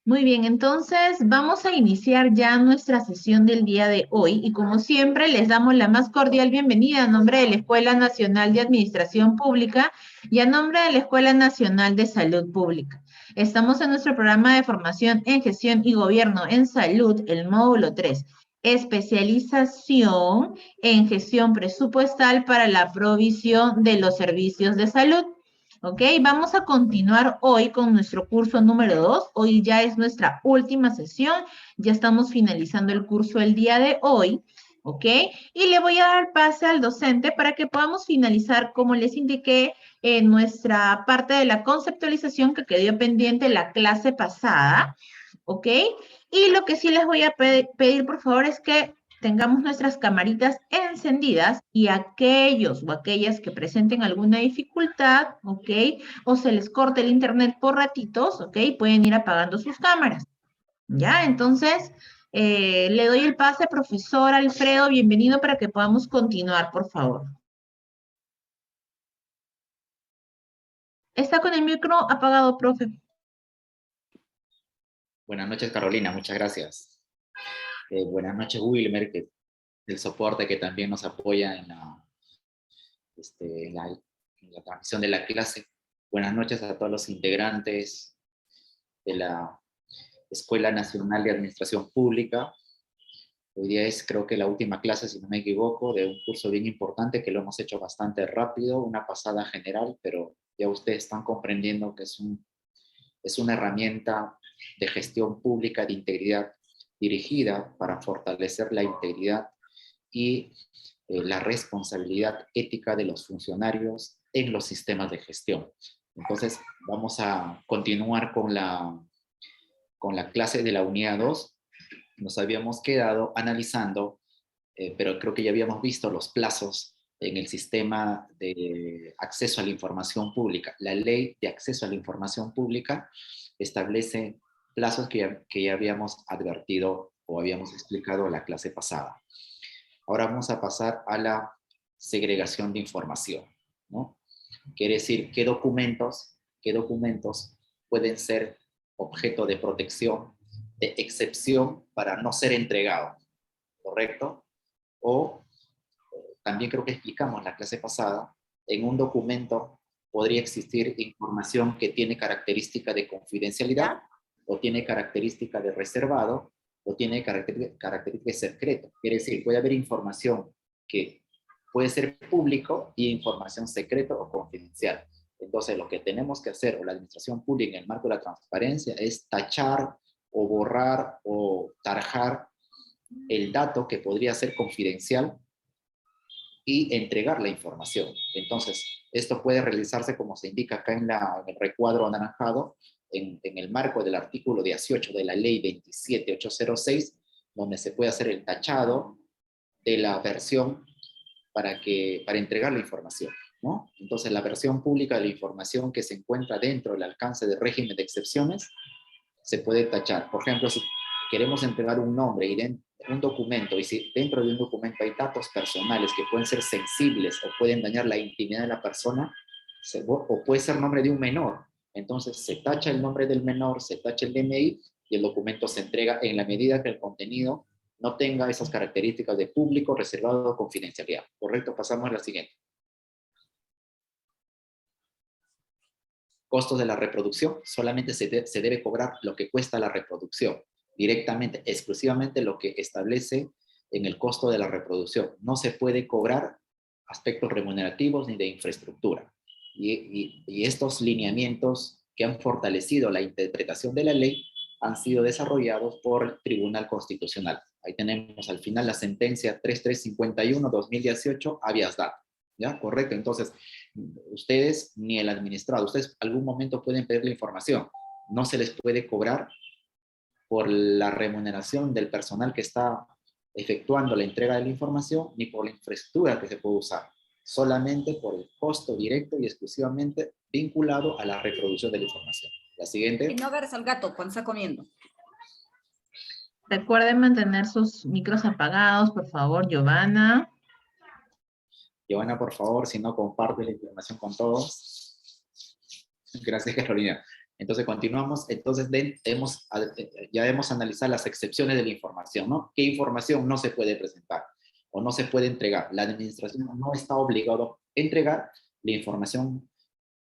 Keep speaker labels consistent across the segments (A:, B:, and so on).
A: Muy bien, entonces vamos a iniciar ya nuestra sesión del día de hoy y como siempre les damos la más cordial bienvenida a nombre de la Escuela Nacional de Administración Pública y a nombre de la Escuela Nacional de Salud Pública. Estamos en nuestro programa de formación en gestión y gobierno en salud, el módulo 3, especialización en gestión presupuestal para la provisión de los servicios de salud. ¿Ok? Vamos a continuar hoy con nuestro curso número 2. Hoy ya es nuestra última sesión. Ya estamos finalizando el curso el día de hoy. ¿Ok? Y le voy a dar pase al docente para que podamos finalizar, como les indiqué, nuestra parte de la conceptualización que quedó pendiente la clase pasada. ¿Ok? Y lo que sí les voy a pedir, por favor, es que tengamos nuestras camaritas encendidas y aquellos o aquellas que presenten alguna dificultad, ¿ok? O se les corte el internet por ratitos, ¿ok? Pueden ir apagando sus cámaras, ¿ya? Entonces, le doy el pase, profesor Alfredo, bienvenido para que podamos continuar, por favor. Está con el micro apagado, profe.
B: Buenas noches, Carolina, muchas gracias. Buenas noches, Wilmer, que el soporte que también nos apoya en la transmisión de la clase. Buenas noches a todos los integrantes de la Escuela Nacional de Administración Pública. Hoy día es, creo que la última clase, si no me equivoco, de un curso bien importante que lo hemos hecho bastante rápido, una pasada general, pero ya ustedes están comprendiendo que es una herramienta de gestión pública de integridad dirigida para fortalecer la integridad y la responsabilidad ética de los funcionarios en los sistemas de gestión. Entonces, vamos a continuar con la clase de la unidad 2. Nos habíamos quedado analizando, pero creo que ya habíamos visto los plazos en el sistema de acceso a la información pública. La ley de acceso a la información pública establece plazos que ya habíamos advertido o habíamos explicado en la clase pasada. Ahora vamos a pasar a la segregación de información, ¿no? Quiere decir qué documentos pueden ser objeto de protección, de excepción para no ser entregado, ¿correcto? O también creo que explicamos en la clase pasada, en un documento podría existir información que tiene característica de confidencialidad, o tiene característica de reservado, o tiene característica de secreto. Quiere decir, puede haber información que puede ser público y información secreta o confidencial. Entonces, lo que tenemos que hacer, o la administración pública en el marco de la transparencia, es tachar o borrar o tarjar el dato que podría ser confidencial y entregar la información. Entonces, esto puede realizarse como se indica acá en el recuadro anaranjado, en el marco del artículo 18 de la ley 27806, donde se puede hacer el tachado de la versión para entregar la información, ¿no? Entonces, la versión pública de la información que se encuentra dentro del alcance del régimen de excepciones se puede tachar. Por ejemplo, si queremos entregar un nombre y un documento, y si dentro de un documento hay datos personales que pueden ser sensibles o pueden dañar la intimidad de la persona, o puede ser nombre de un menor, entonces se tacha el nombre del menor, se tacha el DNI y el documento se entrega en la medida que el contenido no tenga esas características de público, reservado o confidencialidad. ¿Correcto? Pasamos a la siguiente. Costos de la reproducción, solamente se debe cobrar lo que cuesta la reproducción, directamente, exclusivamente lo que establece en el costo de la reproducción. No se puede cobrar aspectos remunerativos ni de infraestructura. Y estos lineamientos que han fortalecido la interpretación de la ley han sido desarrollados por el Tribunal Constitucional. Ahí tenemos al final la sentencia 3351-2018, habeas data. ¿Ya? Correcto. Entonces, ustedes ni el administrado, ustedes algún momento pueden pedir la información. No se les puede cobrar por la remuneración del personal que está efectuando la entrega de la información, ni por la infraestructura que se puede usar, solamente por el costo directo y exclusivamente vinculado a la reproducción de la información. La siguiente.
C: Y no agarres al gato cuando está comiendo.
A: Recuerden mantener sus micros apagados, por favor, Giovanna.
B: Giovanna, por favor, si no, comparte la información con todos. Gracias, Carolina. Entonces continuamos, entonces ya hemos analizado las excepciones de la información, ¿no? ¿Qué información no se puede presentar o no se puede entregar? La administración no está obligada a entregar la información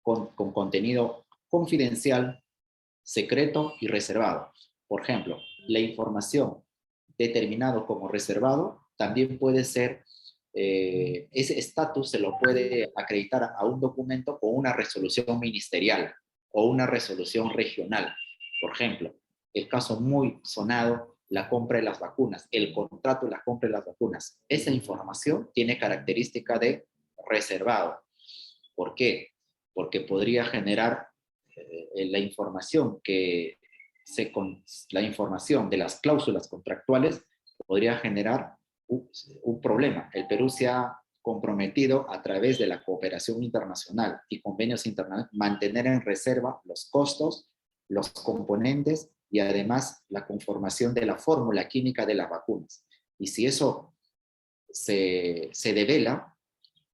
B: con contenido confidencial, secreto y reservado. Por ejemplo, la información determinado como reservado también puede ser, ese estatus se lo puede acreditar a un documento con una resolución ministerial o una resolución regional. Por ejemplo, el caso muy sonado, la compra de las vacunas, el contrato de la compra de las vacunas. Esa información tiene característica de reservado. ¿Por qué? Porque podría generar la información la información de las cláusulas contractuales podría generar un problema. El Perú se ha comprometido a través de la cooperación internacional y convenios internacionales mantener en reserva los costos, los componentes y además la conformación de la fórmula química de las vacunas. Y si eso se devela,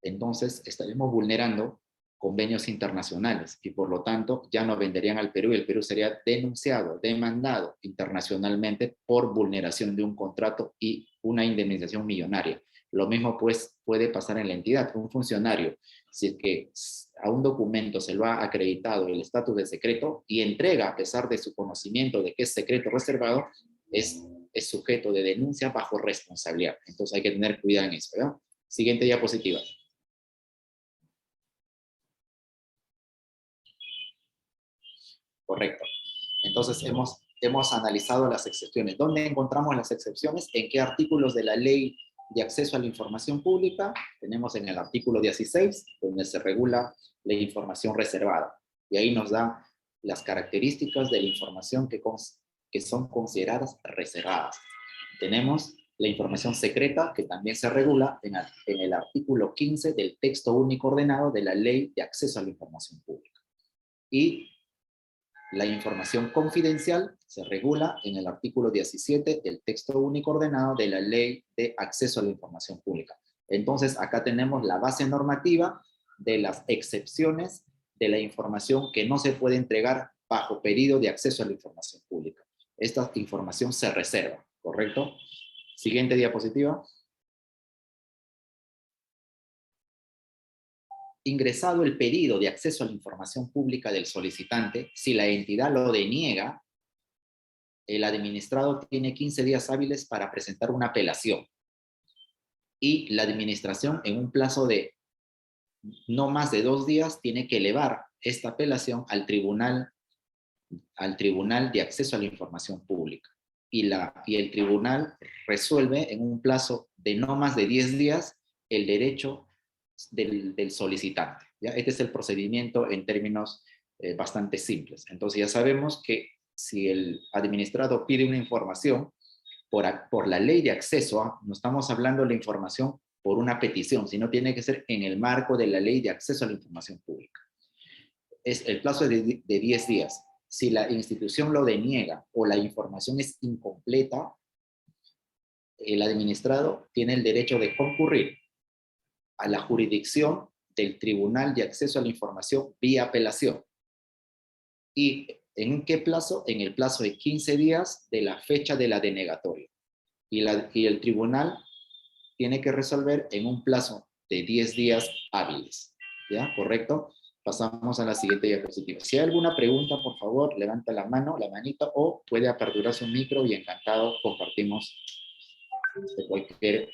B: entonces estaremos vulnerando convenios internacionales y por lo tanto ya no venderían al Perú y el Perú sería denunciado, demandado internacionalmente por vulneración de un contrato y una indemnización millonaria. Lo mismo pues puede pasar en la entidad. Un funcionario, si es que a un documento se lo ha acreditado el estatus de secreto y entrega a pesar de su conocimiento de que es secreto reservado, es sujeto de denuncia bajo responsabilidad. Entonces hay que tener cuidado en eso, ¿verdad? Siguiente diapositiva. Correcto. Entonces hemos analizado las excepciones. ¿Dónde encontramos las excepciones? ¿En qué artículos de la Ley de Acceso a la Información Pública? Tenemos en el artículo 16, donde se regula la información reservada. Y ahí nos da las características de la información que son consideradas reservadas. Tenemos la información secreta, que también se regula en el artículo 15 del texto único ordenado de la Ley de Acceso a la Información Pública. Y la información confidencial se regula en el artículo 17 del texto único ordenado de la Ley de Acceso a la Información Pública. Entonces, acá tenemos la base normativa de las excepciones de la información que no se puede entregar bajo pedido de acceso a la información pública. Esta información se reserva, ¿correcto? Siguiente diapositiva. Ingresado el pedido de acceso a la información pública del solicitante, si la entidad lo deniega, el administrado tiene 15 días hábiles para presentar una apelación. Y la administración, en un plazo de no más de 2 días, tiene que elevar esta apelación al tribunal de acceso a la información pública. Y el tribunal resuelve en un plazo de no más de 10 días el derecho del solicitante. ¿Ya? Este es el procedimiento en términos bastante simples. Entonces ya sabemos que si el administrado pide una información por la ley de acceso, no estamos hablando de la información por una petición, sino tiene que ser en el marco de la ley de acceso a la información pública. El plazo es de 10 días. Si la institución lo deniega o la información es incompleta, el administrado tiene el derecho de concurrir a la jurisdicción del Tribunal de Acceso a la Información vía apelación. ¿Y en qué plazo? En el plazo de 15 días de la fecha de la denegatoria. Y el tribunal tiene que resolver en un plazo de 10 días hábiles. ¿Ya? ¿Correcto? Pasamos a la siguiente diapositiva. Si hay alguna pregunta, por favor, levanta la mano, la manita, o puede aperturar su micro y encantado compartimos cualquier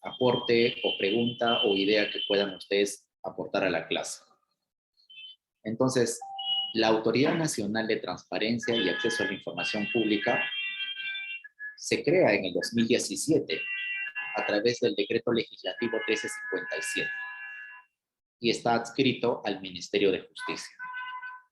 B: aporte o pregunta o idea que puedan ustedes aportar a la clase. Entonces, la Autoridad Nacional de Transparencia y Acceso a la Información Pública se crea en el 2017 a través del Decreto Legislativo 1357 y está adscrito al Ministerio de Justicia.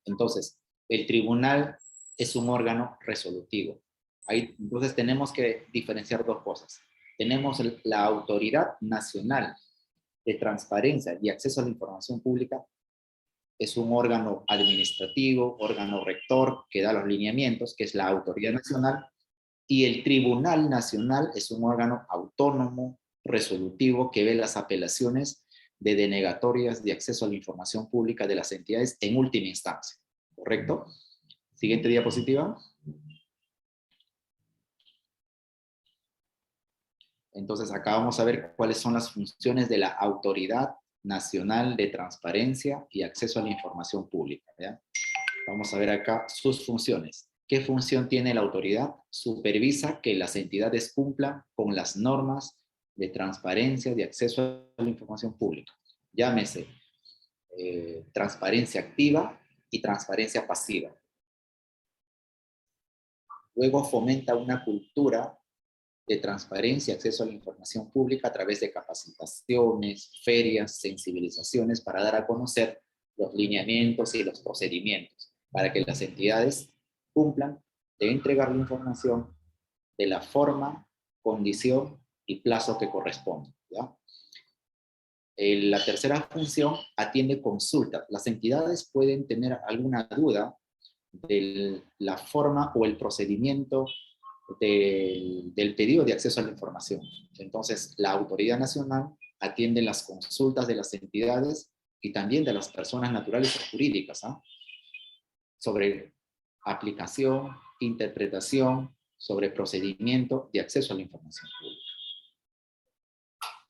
B: Entonces, el tribunal es un órgano resolutivo. Entonces, tenemos que diferenciar dos cosas. Tenemos la Autoridad Nacional de Transparencia y Acceso a la Información Pública. Es un órgano administrativo, órgano rector, que da los lineamientos, que es la Autoridad Nacional. Y el Tribunal Nacional es un órgano autónomo, resolutivo, que ve las apelaciones de denegatorias de acceso a la información pública de las entidades en última instancia. ¿Correcto? Siguiente diapositiva. Entonces, acá vamos a ver cuáles son las funciones de la Autoridad Nacional de Transparencia y Acceso a la Información Pública. ¿Ya? Vamos a ver acá sus funciones. ¿Qué función tiene la autoridad? Supervisa que las entidades cumplan con las normas de transparencia, de acceso a la información pública. Llámese transparencia activa y transparencia pasiva. Luego fomenta una cultura de transparencia y acceso a la información pública a través de capacitaciones, ferias, sensibilizaciones para dar a conocer los lineamientos y los procedimientos para que las entidades cumplan de entregar la información de la forma, condición y plazo que corresponde. ¿Ya? La tercera función atiende consultas. Las entidades pueden tener alguna duda de la forma o el procedimiento del pedido de acceso a la información. Entonces, la Autoridad Nacional atiende las consultas de las entidades y también de las personas naturales o jurídicas, ¿ah? Sobre aplicación, interpretación, sobre procedimiento de acceso a la información pública.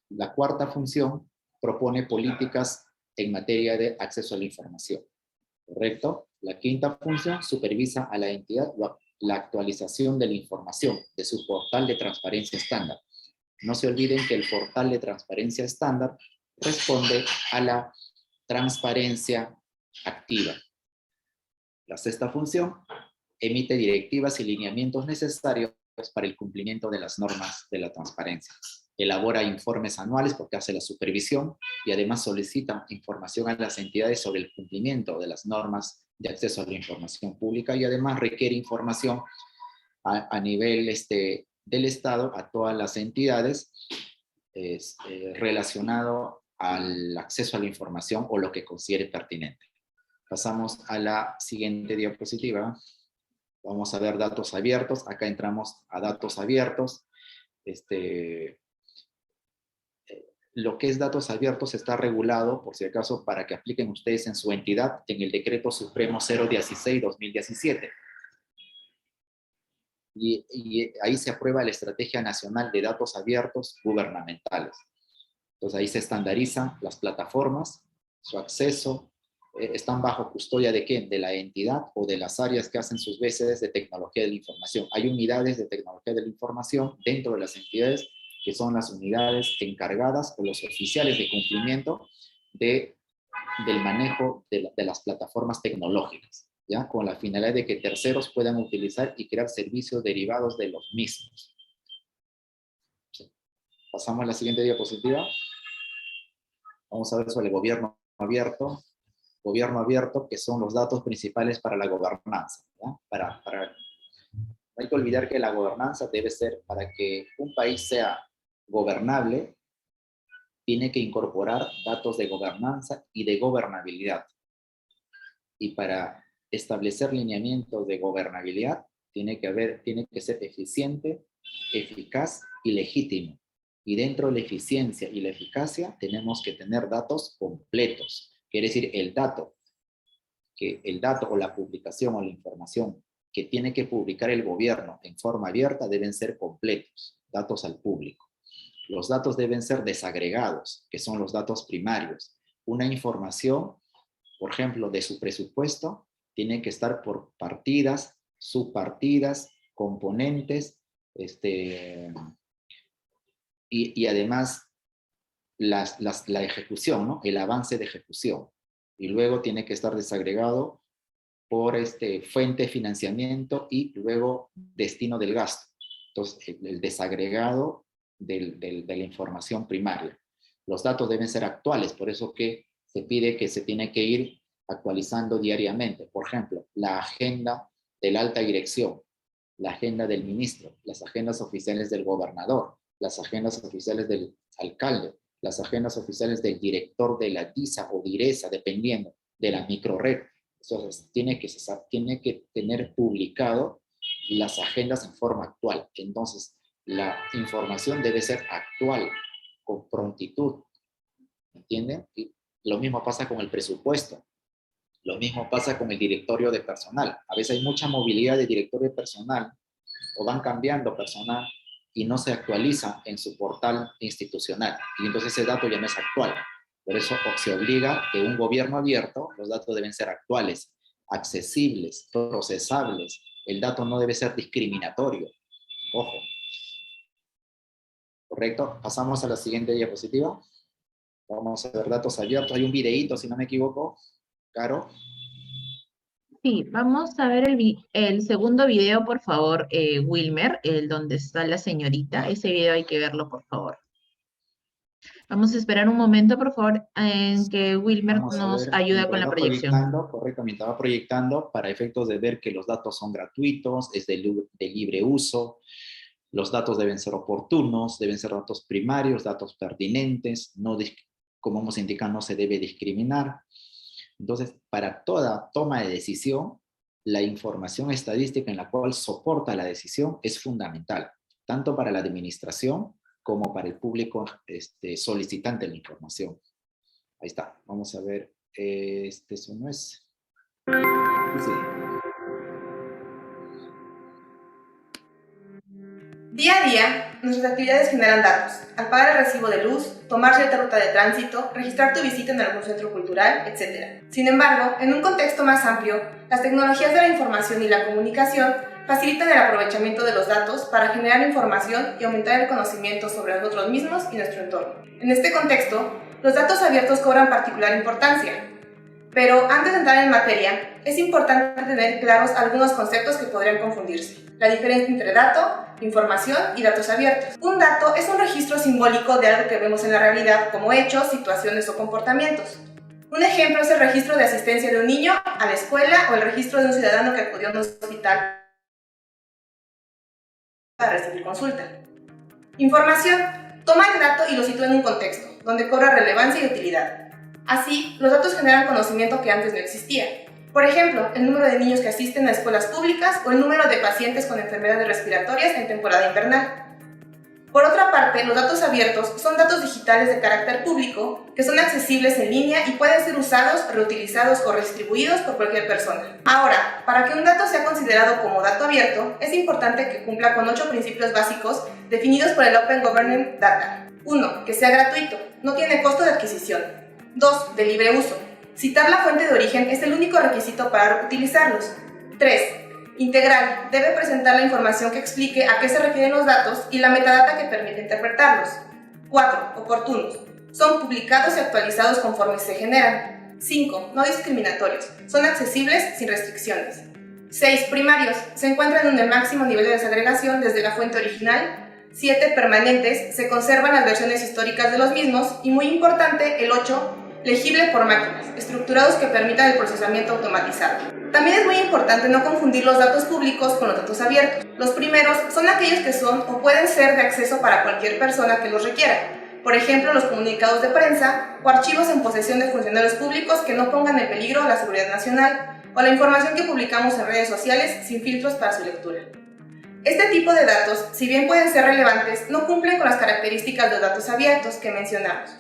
B: La cuarta función propone políticas en materia de acceso a la información. ¿Correcto? La quinta función supervisa a la entidad la actualización de la información de su portal de transparencia estándar. No se olviden que el portal de transparencia estándar responde a la transparencia activa. La sexta función emite directivas y lineamientos necesarios para el cumplimiento de las normas de la transparencia. Elabora informes anuales porque hace la supervisión y además solicita información a las entidades sobre el cumplimiento de las normas de acceso a la información pública y además requiere información a nivel del Estado a todas las entidades relacionado al acceso a la información o lo que considere pertinente. Pasamos a la siguiente diapositiva. Vamos a ver datos abiertos. Acá entramos a datos abiertos. Lo que es datos abiertos está regulado, por si acaso, para que apliquen ustedes en su entidad, en el Decreto Supremo 016-2017. Y ahí se aprueba la Estrategia Nacional de Datos Abiertos Gubernamentales. Entonces ahí se estandarizan las plataformas, su acceso, están bajo custodia ¿de qué? De la entidad o de las áreas que hacen sus veces de tecnología de la información. Hay unidades de tecnología de la información dentro de las entidades que son las unidades encargadas o los oficiales de cumplimiento del manejo de las plataformas tecnológicas, ¿ya? Con la finalidad de que terceros puedan utilizar y crear servicios derivados de los mismos. Sí. Pasamos a la siguiente diapositiva. Vamos a ver sobre el gobierno abierto. Gobierno abierto, que son los datos principales para la gobernanza, ¿ya? No hay que olvidar que la gobernanza debe ser, para que un país sea gobernable, tiene que incorporar datos de gobernanza y de gobernabilidad. Y para establecer lineamientos de gobernabilidad, tiene que ser eficiente, eficaz y legítimo. Y dentro de la eficiencia y la eficacia tenemos que tener datos completos. Quiere decir, el dato o la publicación o la información que tiene que publicar el gobierno en forma abierta deben ser completos, datos al público. Los datos deben ser desagregados, que son los datos primarios. Una información, por ejemplo, de su presupuesto, tiene que estar por partidas, subpartidas, componentes, y además la ejecución, ¿no? El avance de ejecución. Y luego tiene que estar desagregado por fuente de financiamiento y luego destino del gasto. Entonces, el desagregado de la información primaria. Los datos deben ser actuales, por eso que se pide que se tiene que ir actualizando diariamente. Por ejemplo, la agenda de la alta dirección, la agenda del ministro, las agendas oficiales del gobernador, las agendas oficiales del alcalde, las agendas oficiales del director de la DISA o DIRESA, dependiendo de la microred. Entonces, tiene que tener publicado las agendas en forma actual. Entonces, la información debe ser actual, con prontitud, ¿entienden? Y lo mismo pasa con el presupuesto. Lo mismo pasa con el directorio de personal. A veces hay mucha movilidad de directorio de personal o van cambiando personal y no se actualiza en su portal institucional. Y entonces ese dato ya no es actual. Por eso se obliga que un gobierno abierto, los datos deben ser actuales, accesibles, procesables. El dato no debe ser discriminatorio. Ojo. ¿Correcto? Pasamos a la siguiente diapositiva. Vamos a ver datos abiertos. Hay un videíto, si no me equivoco. Caro.
A: Sí, vamos a ver el segundo video, por favor, Wilmer, el donde está la señorita. Ese video hay que verlo, por favor. Vamos a esperar un momento, por favor, en que Wilmer
B: Vamos a
A: nos
B: ver,
A: ayude con
B: mientras
A: la
B: va
A: proyección.
B: proyectando, correcto, mientras va proyectando, para efectos de ver que los datos son gratuitos, es de libre uso, los datos deben ser oportunos, deben ser datos primarios, datos pertinentes, no, como hemos indicado, no se debe discriminar. Entonces, para toda toma de decisión, la información estadística en la cual soporta la decisión es fundamental, tanto para la administración como para el público solicitante de la información. Ahí está, vamos a ver, eso no es. Sí.
D: Día a día, nuestras actividades generan datos. Al pagar el recibo de luz, tomar cierta ruta de tránsito, registrar tu visita en algún centro cultural, etc. Sin embargo, en un contexto más amplio, las tecnologías de la información y la comunicación facilitan el aprovechamiento de los datos para generar información y aumentar el conocimiento sobre nosotros mismos y nuestro entorno. En este contexto, los datos abiertos cobran particular importancia. Pero antes de entrar en materia, es importante tener claros algunos conceptos que podrían confundirse. La diferencia entre dato, información y datos abiertos. Un dato es un registro simbólico de algo que vemos en la realidad como hechos, situaciones o comportamientos. Un ejemplo es el registro de asistencia de un niño a la escuela o el registro de un ciudadano que acudió a un hospital para recibir consulta. Información. Toma el dato y lo sitúa en un contexto, donde cobra relevancia y utilidad. Así, los datos generan conocimiento que antes no existía. Por ejemplo, el número de niños que asisten a escuelas públicas o el número de pacientes con enfermedades respiratorias en temporada invernal. Por otra parte, los datos abiertos son datos digitales de carácter público que son accesibles en línea y pueden ser usados, reutilizados o redistribuidos por cualquier persona. Ahora, para que un dato sea considerado como dato abierto, es importante que cumpla con 8 principios básicos definidos por el Open Government Data. 1. Que sea gratuito, no tiene costo de adquisición. 2. De libre uso. Citar la fuente de origen es el único requisito para utilizarlos. 3. Integral. Debe presentar la información que explique a qué se refieren los datos y la metadata que permite interpretarlos. 4. Oportunos. Son publicados y actualizados conforme se generan. 5. No discriminatorios. Son accesibles sin restricciones. 6. Primarios. Se encuentran en el máximo nivel de desagregación desde la fuente original. 7. Permanentes. Se conservan las versiones históricas de los mismos. Y muy importante, el 8. Legible por máquinas, estructurados que permitan el procesamiento automatizado. También es muy importante no confundir los datos públicos con los datos abiertos. Los primeros son aquellos que son o pueden ser de acceso para cualquier persona que los requiera. Por ejemplo, los comunicados de prensa o archivos en posesión de funcionarios públicos que no pongan en peligro la seguridad nacional o la información que publicamos en redes sociales sin filtros para su lectura. Este tipo de datos, si bien pueden ser relevantes, no cumplen con las características de los datos abiertos que mencionamos.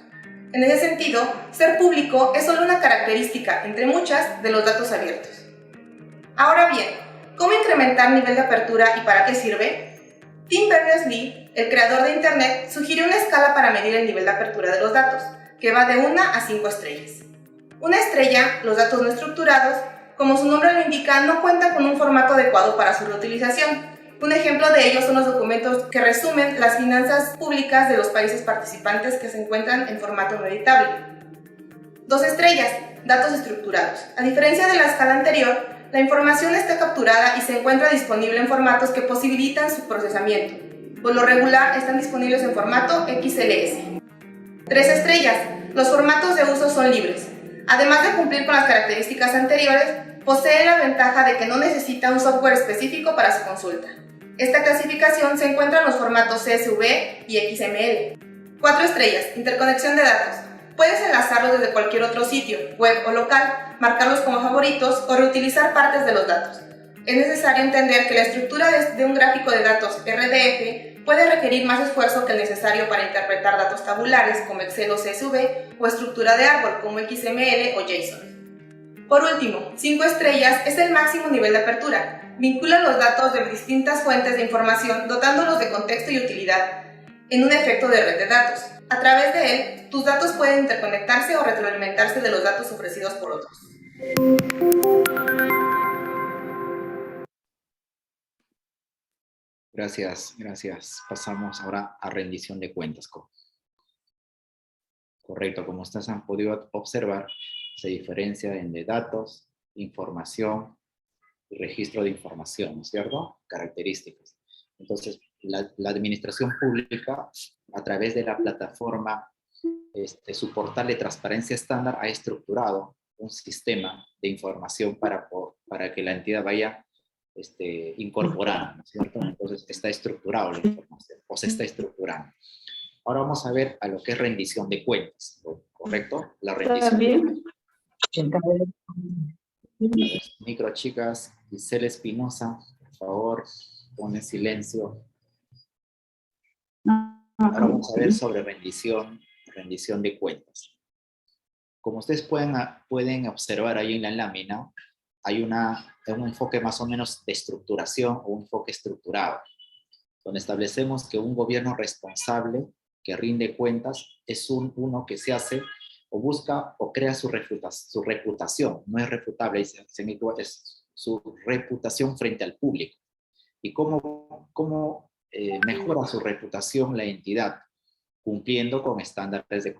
D: En ese sentido, ser público es solo una característica, entre muchas, de los datos abiertos. Ahora bien, ¿cómo incrementar nivel de apertura y para qué sirve? Tim Berners-Lee, el creador de Internet, sugirió una escala para medir el nivel de apertura de los datos, que va de 1 a 5 estrellas. Una estrella, los datos no estructurados, como su nombre lo indica, no cuentan con un formato adecuado para su reutilización. Un ejemplo de ello son los documentos que resumen las finanzas públicas de los países participantes que se encuentran en formato no editable. 2 estrellas, datos estructurados. A diferencia de la escala anterior, la información está capturada y se encuentra disponible en formatos que posibilitan su procesamiento. Por lo regular, están disponibles en formato XLS. 3 estrellas, los formatos de uso son libres. Además de cumplir con las características anteriores, posee la ventaja de que no necesita un software específico para su consulta. Esta clasificación se encuentra en los formatos CSV y XML. 4 estrellas, interconexión de datos. Puedes enlazarlos desde cualquier otro sitio, web o local, marcarlos como favoritos o reutilizar partes de los datos. Es necesario entender que la estructura de un gráfico de datos RDF puede requerir más esfuerzo que el necesario para interpretar datos tabulares como Excel o CSV o estructura de árbol como XML o JSON. Por último, 5 estrellas es el máximo nivel de apertura. Vincula los datos de distintas fuentes de información dotándolos de contexto y utilidad en un efecto de red de datos. A través de él, tus datos pueden interconectarse o retroalimentarse de los datos ofrecidos por otros.
B: Gracias, gracias. Pasamos ahora a rendición de cuentas. Correcto, como ustedes han podido observar, se diferencia en de datos, información y registro de información, ¿no es cierto? Características. Entonces, la administración pública, a través de la plataforma, su portal de transparencia estándar, ha estructurado un sistema de información para que la entidad vaya incorporando, ¿no es cierto? Entonces, está estructurado la información, o se está estructurando. Ahora vamos a ver a lo que es rendición de cuentas, ¿correcto? La rendición de cuentas. Micro, chicas, Giselle Espinosa, por favor, pon silencio. Ahora vamos a ver sobre rendición de cuentas. Como ustedes pueden observar ahí en la lámina, hay un enfoque más o menos de estructuración o un enfoque estructurado, donde establecemos que un gobierno responsable que rinde cuentas es uno que se hace o busca o crea su reputación, no es refutable, es su reputación frente al público. ¿Y cómo mejora su reputación la entidad? Cumpliendo con estándares de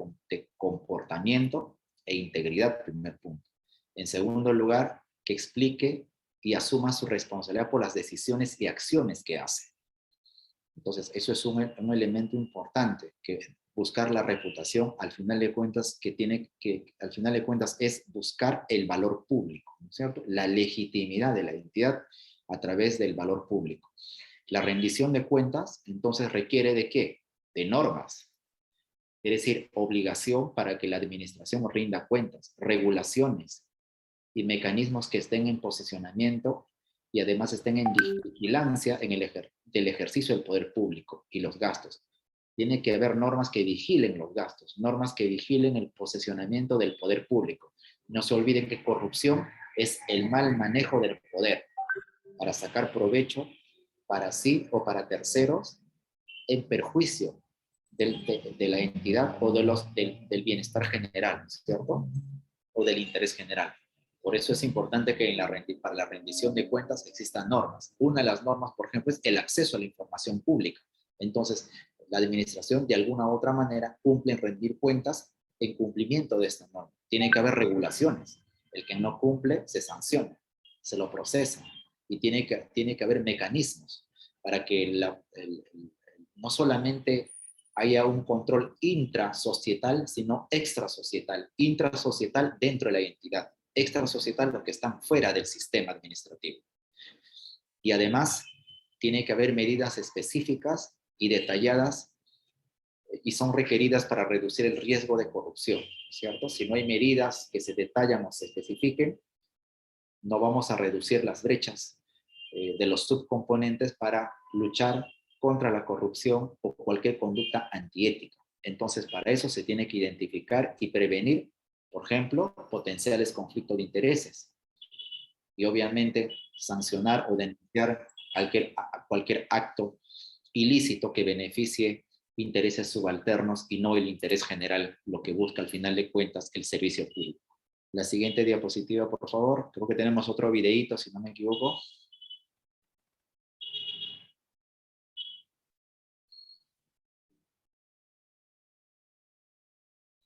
B: comportamiento e integridad, primer punto. En segundo lugar, que explique y asuma su responsabilidad por las decisiones y acciones que hace. Entonces, eso es un elemento importante, que buscar la reputación, al final de cuentas, al final de cuentas es buscar el valor público, ¿no es cierto? La legitimidad de la entidad a través del valor público. La rendición de cuentas, entonces, requiere ¿de qué? De normas. Es decir, obligación para que la administración rinda cuentas, regulaciones y mecanismos que estén en posicionamiento y además estén en vigilancia del ejercicio del poder público y los gastos. Tiene que haber normas que vigilen los gastos, normas que vigilen el posicionamiento del poder público. No se olviden que corrupción es el mal manejo del poder para sacar provecho para sí o para terceros en perjuicio de la entidad o del bienestar general, ¿cierto? O del interés general. Por eso es importante que para la rendición de cuentas existan normas. Una de las normas, por ejemplo, es el acceso a la información pública. Entonces, la administración, de alguna u otra manera, cumple en rendir cuentas en cumplimiento de esta norma. Tiene que haber regulaciones. El que no cumple se sanciona, se lo procesa y tiene que haber mecanismos para que no solamente haya un control intrasocietal, sino extrasocietal. Intrasocietal dentro de la entidad, extrasocietal los que están fuera del sistema administrativo. Y además, tiene que haber medidas específicas y detalladas y son requeridas para reducir el riesgo de corrupción, ¿cierto? Si no hay medidas que se detallan o se especifiquen, no vamos a reducir las brechas de los subcomponentes para luchar contra la corrupción o cualquier conducta antiética. Entonces, para eso se tiene que identificar y prevenir, por ejemplo, potenciales conflictos de intereses. Y obviamente sancionar o denunciar cualquier acto ilícito que beneficie intereses subalternos y no el interés general, lo que busca al final de cuentas el servicio público. La siguiente diapositiva, por favor. Creo que tenemos otro videíto, si no me equivoco.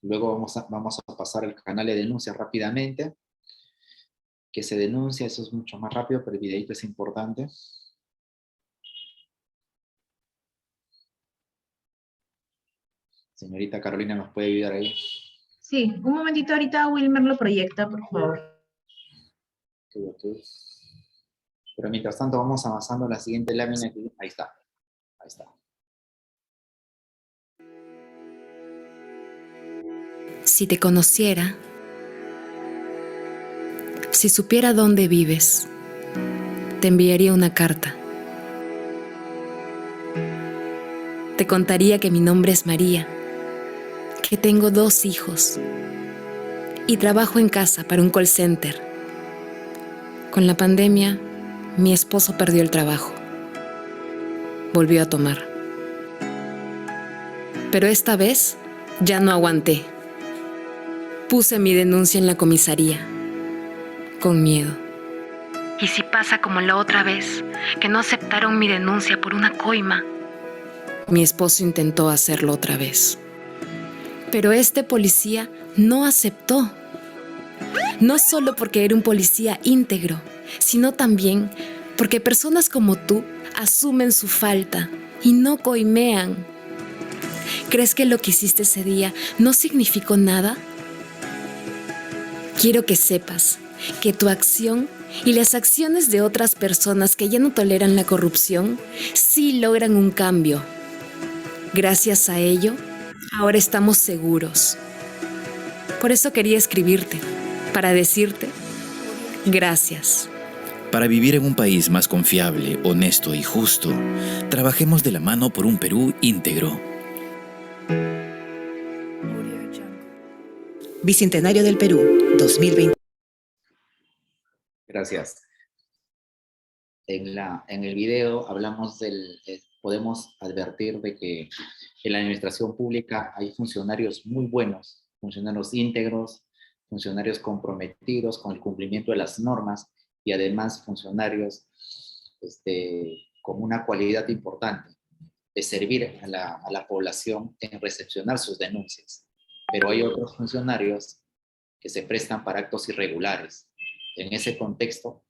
B: Luego vamos a pasar al canal de denuncia rápidamente. Que se denuncia, eso es mucho más rápido, pero el videito es importante. Señorita Carolina, ¿nos puede ayudar ahí?
A: Sí, un momentito, ahorita Wilmer lo proyecta, por favor.
B: Ok. Pero mientras tanto vamos avanzando a la siguiente lámina. Ahí está. Ahí está.
E: Si te conociera, si supiera dónde vives, te enviaría una carta. te contaría que mi nombre es María, que tengo 2 hijos y trabajo en casa para un call center. Con la pandemia, mi esposo perdió el trabajo. Volvió a tomar. Pero esta vez ya no aguanté. Puse mi denuncia en la comisaría, con miedo. ¿Y si pasa como la otra vez, que no aceptaron mi denuncia por una coima? Mi esposo intentó hacerlo otra vez. Pero este policía no aceptó. No solo porque era un policía íntegro, sino también porque personas como tú asumen su falta y no coimean. ¿Crees que lo que hiciste ese día no significó nada? Quiero que sepas que tu acción y las acciones de otras personas que ya no toleran la corrupción sí logran un cambio. Gracias a ello, ahora estamos seguros. Por eso quería escribirte, para decirte gracias.
F: Para vivir en un país más confiable, honesto y justo, trabajemos de la mano por un Perú íntegro.
G: Bicentenario del Perú, 2020.
B: Gracias. En el video hablamos podemos advertir de que en la administración pública hay funcionarios muy buenos, funcionarios íntegros, funcionarios comprometidos con el cumplimiento de las normas y además funcionarios con una cualidad importante de servir a la población en recepcionar sus denuncias. Pero hay otros funcionarios que se prestan para actos irregulares. En ese contexto,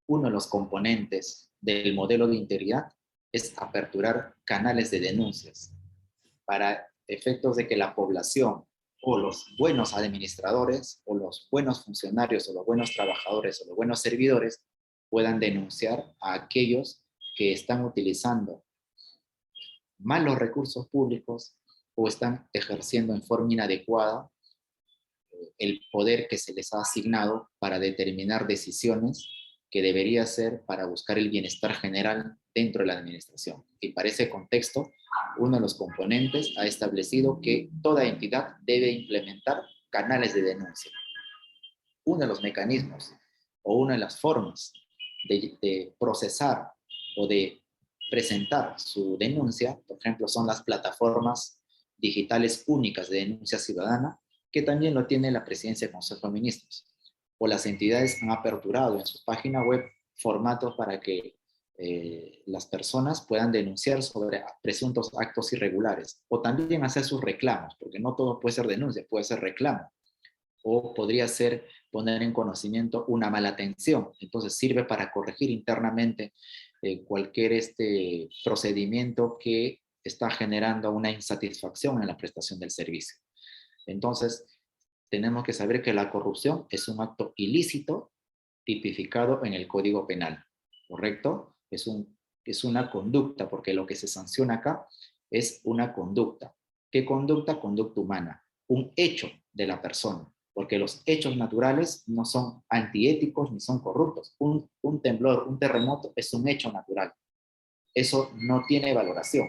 B: uno de los componentes del modelo de integridad es aperturar canales de denuncias para efectos de que la población o los buenos administradores o los buenos funcionarios o los buenos trabajadores o los buenos servidores puedan denunciar a aquellos que están utilizando mal los recursos públicos o están ejerciendo en forma inadecuada el poder que se les ha asignado para determinar decisiones que debería ser para buscar el bienestar general dentro de la administración. Y para ese contexto, uno de los componentes ha establecido que toda entidad debe implementar canales de denuncia. Uno de los mecanismos o una de las formas de procesar o de presentar su denuncia, por ejemplo, son las plataformas digitales únicas de denuncia ciudadana, que también lo tiene la Presidencia del Consejo de Ministros. O las entidades han aperturado en su página web formatos para que las personas puedan denunciar sobre presuntos actos irregulares, o también hacer sus reclamos, porque no todo puede ser denuncia, puede ser reclamo, o podría ser poner en conocimiento una mala atención. Entonces sirve para corregir internamente cualquier procedimiento que está generando una insatisfacción en la prestación del servicio. Entonces, tenemos que saber que la corrupción es un acto ilícito tipificado en el Código Penal, ¿correcto? Es una conducta, porque lo que se sanciona acá es una conducta. ¿Qué conducta? Conducta humana, un hecho de la persona, porque los hechos naturales no son antiéticos ni son corruptos. Un temblor, un terremoto es un hecho natural. Eso no tiene valoración,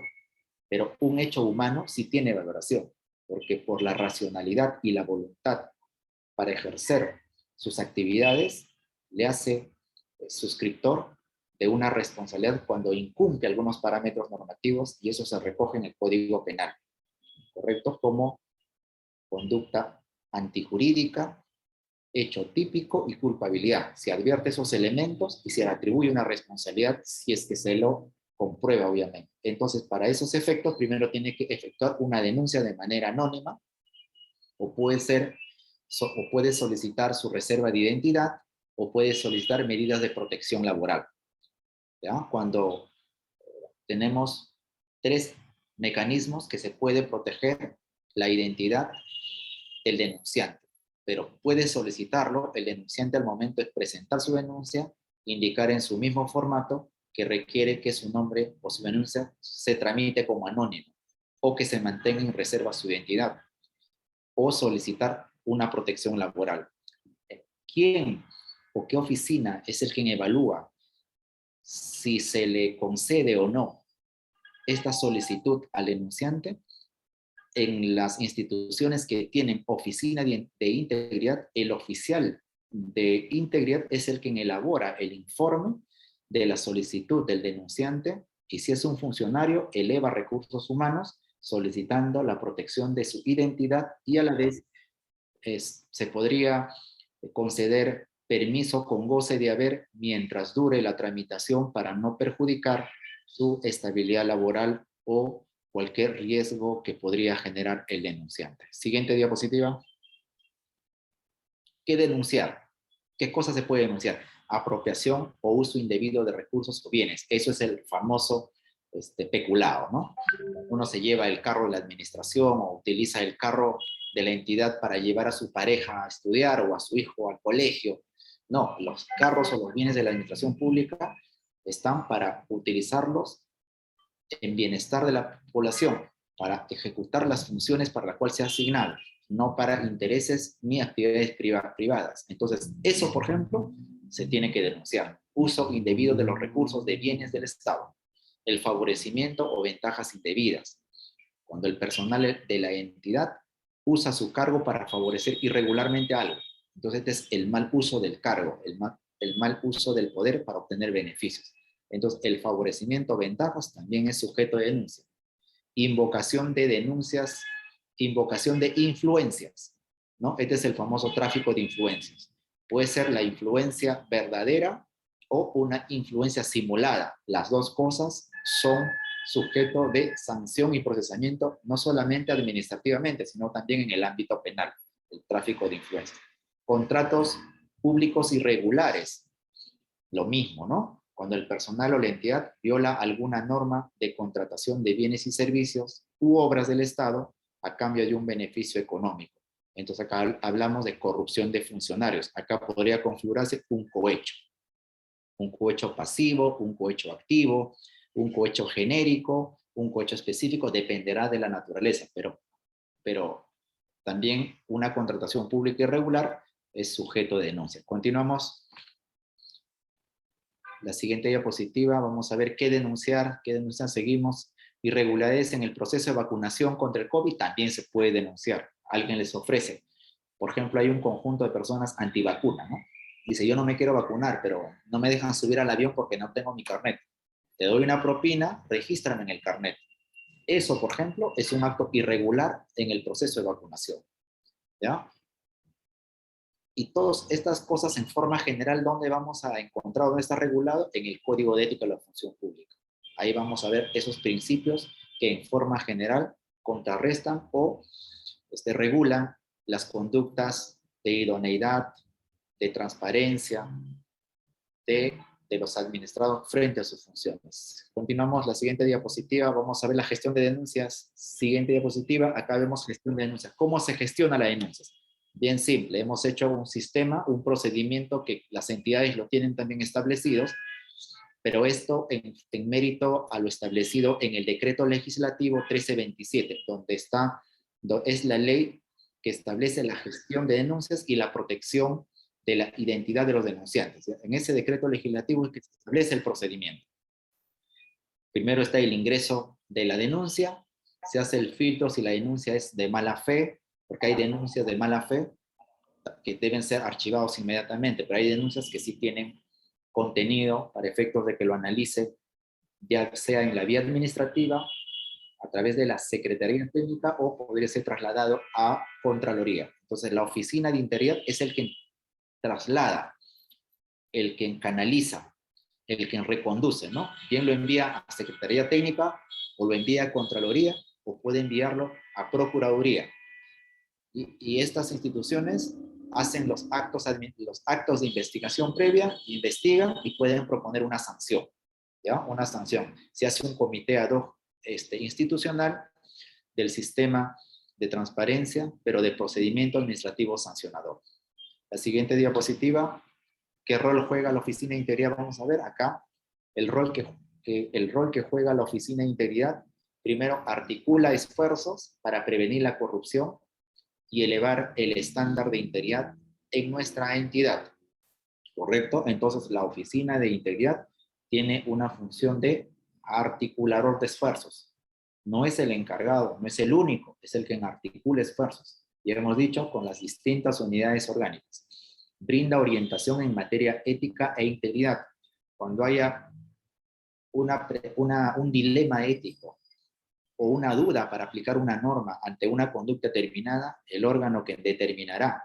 B: pero un hecho humano sí tiene valoración, porque por la racionalidad y la voluntad para ejercer sus actividades, le hace suscriptor de una responsabilidad cuando incumple algunos parámetros normativos, y eso se recoge en el Código Penal, ¿correcto? Como conducta antijurídica, hecho típico y culpabilidad. Se advierte esos elementos y se le atribuye una responsabilidad si es que se lo comprueba, obviamente. Entonces, para esos efectos, primero tiene que efectuar una denuncia de manera anónima, o puede solicitar su reserva de identidad, o puede solicitar medidas de protección laboral. ¿Ya? Cuando tenemos 3 mecanismos que se puede proteger la identidad del denunciante, pero puede solicitarlo el denunciante al momento de presentar su denuncia, indicar en su mismo formato que requiere que su nombre o su denuncia se tramite como anónimo, o que se mantenga en reserva su identidad, o solicitar una protección laboral. ¿Quién o qué oficina es el quien evalúa si se le concede o no esta solicitud al denunciante. En las instituciones que tienen oficina de integridad, el oficial de integridad es el quien elabora el informe de la solicitud del denunciante, y si es un funcionario, eleva recursos humanos solicitando la protección de su identidad, y a la vez se podría conceder permiso con goce de haber mientras dure la tramitación para no perjudicar su estabilidad laboral o cualquier riesgo que podría generar el denunciante. Siguiente diapositiva. ¿Qué denunciar? ¿Qué cosa se puede denunciar? Apropiación o uso indebido de recursos o bienes. Eso es el famoso peculado, ¿no? Uno se lleva el carro de la administración o utiliza el carro de la entidad para llevar a su pareja a estudiar o a su hijo al colegio. No, los carros o los bienes de la administración pública están para utilizarlos en bienestar de la población, para ejecutar las funciones para las cuales se ha asignado, no para intereses ni actividades privadas. Entonces, eso, por ejemplo, se tiene que denunciar. Uso indebido de los recursos de bienes del Estado. El favorecimiento o ventajas indebidas. Cuando el personal de la entidad usa su cargo para favorecer irregularmente algo. Entonces, este es el mal uso del cargo, el mal uso del poder para obtener beneficios. Entonces, el favorecimiento o ventajas también es sujeto de denuncia. Invocación de denuncias, invocación de influencias, ¿no? Este es el famoso tráfico de influencias. Puede ser la influencia verdadera o una influencia simulada. Las dos cosas son sujeto de sanción y procesamiento, no solamente administrativamente, sino también en el ámbito penal, el tráfico de influencias. Contratos públicos irregulares, lo mismo, ¿no? Cuando el personal o la entidad viola alguna norma de contratación de bienes y servicios u obras del Estado a cambio de un beneficio económico. Entonces acá hablamos de corrupción de funcionarios. Acá podría configurarse un cohecho pasivo, un cohecho activo, un cohecho genérico, un cohecho específico, dependerá de la naturaleza, pero también una contratación pública irregular es sujeto de denuncia. Continuamos. La siguiente diapositiva, vamos a ver qué denunciar, seguimos. Irregularidades en el proceso de vacunación contra el COVID también se puede denunciar. Alguien les ofrece. Por ejemplo, hay un conjunto de personas antivacuna, ¿no? Dice, yo no me quiero vacunar, pero no me dejan subir al avión porque no tengo mi carnet. Te doy una propina, regístrame en el carnet. Eso, por ejemplo, es un acto irregular en el proceso de vacunación, ¿ya? Y todas estas cosas en forma general, ¿dónde vamos a encontrar, dónde está regulado? En el Código de Ética de la Función Pública. Ahí vamos a ver esos principios que en forma general contrarrestan o regulan las conductas de idoneidad, de transparencia, de los administrados frente a sus funciones. Continuamos la siguiente diapositiva, vamos a ver la gestión de denuncias. Siguiente diapositiva, acá vemos gestión de denuncias. ¿Cómo se gestiona la denuncia? Bien simple, hemos hecho un sistema, un procedimiento que las entidades lo tienen también establecidos, pero esto en mérito a lo establecido en el Decreto Legislativo 1327, donde es la ley que establece la gestión de denuncias y la protección de la identidad de los denunciantes. En ese decreto legislativo es que se establece el procedimiento. Primero está el ingreso de la denuncia, se hace el filtro si la denuncia es de mala fe, porque hay denuncias de mala fe que deben ser archivados inmediatamente, pero hay denuncias que sí tienen contenido para efectos de que lo analice, ya sea en la vía administrativa, a través de la Secretaría Técnica, o podría ser trasladado a Contraloría. Entonces la Oficina de Integridad es el que traslada, el que canaliza, el que reconduce, ¿no? Bien lo envía a Secretaría Técnica, o lo envía a Contraloría, o puede enviarlo a Procuraduría. Y estas instituciones hacen los actos de investigación previa, investigan y pueden proponer una sanción, ¿ya? Una sanción. Se hace un comité ad hoc institucional del sistema de transparencia, pero de procedimiento administrativo sancionador. La siguiente diapositiva, ¿qué rol juega la Oficina de Integridad? Vamos a ver acá el rol que juega la Oficina de Integridad. Primero, articula esfuerzos para prevenir la corrupción y elevar el estándar de integridad en nuestra entidad, ¿correcto? Entonces, la Oficina de Integridad tiene una función de articulador de esfuerzos. No es el encargado, no es el único, es el que articula esfuerzos. Ya hemos dicho, con las distintas unidades orgánicas. Brinda orientación en materia ética e integridad. Cuando haya un dilema ético o una duda para aplicar una norma ante una conducta determinada, el órgano que determinará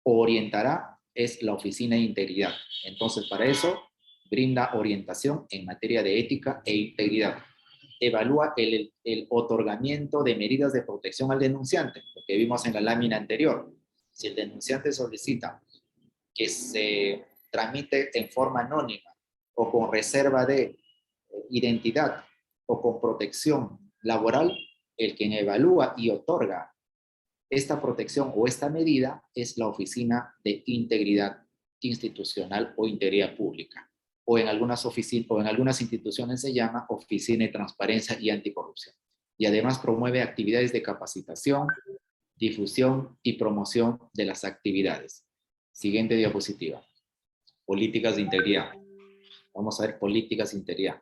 B: o orientará es la Oficina de Integridad. Entonces, para eso, brinda orientación en materia de ética e integridad. Evalúa el otorgamiento de medidas de protección al denunciante, lo que vimos en la lámina anterior. Si el denunciante solicita que se tramite en forma anónima o con reserva de identidad o con protección laboral, el quien evalúa y otorga esta protección o esta medida es la Oficina de Integridad Institucional o Integridad Pública. O en algunas instituciones se llama Oficina de Transparencia y Anticorrupción. Y además promueve actividades de capacitación, difusión y promoción de las actividades. Siguiente diapositiva. Políticas de integridad. Vamos a ver políticas de integridad.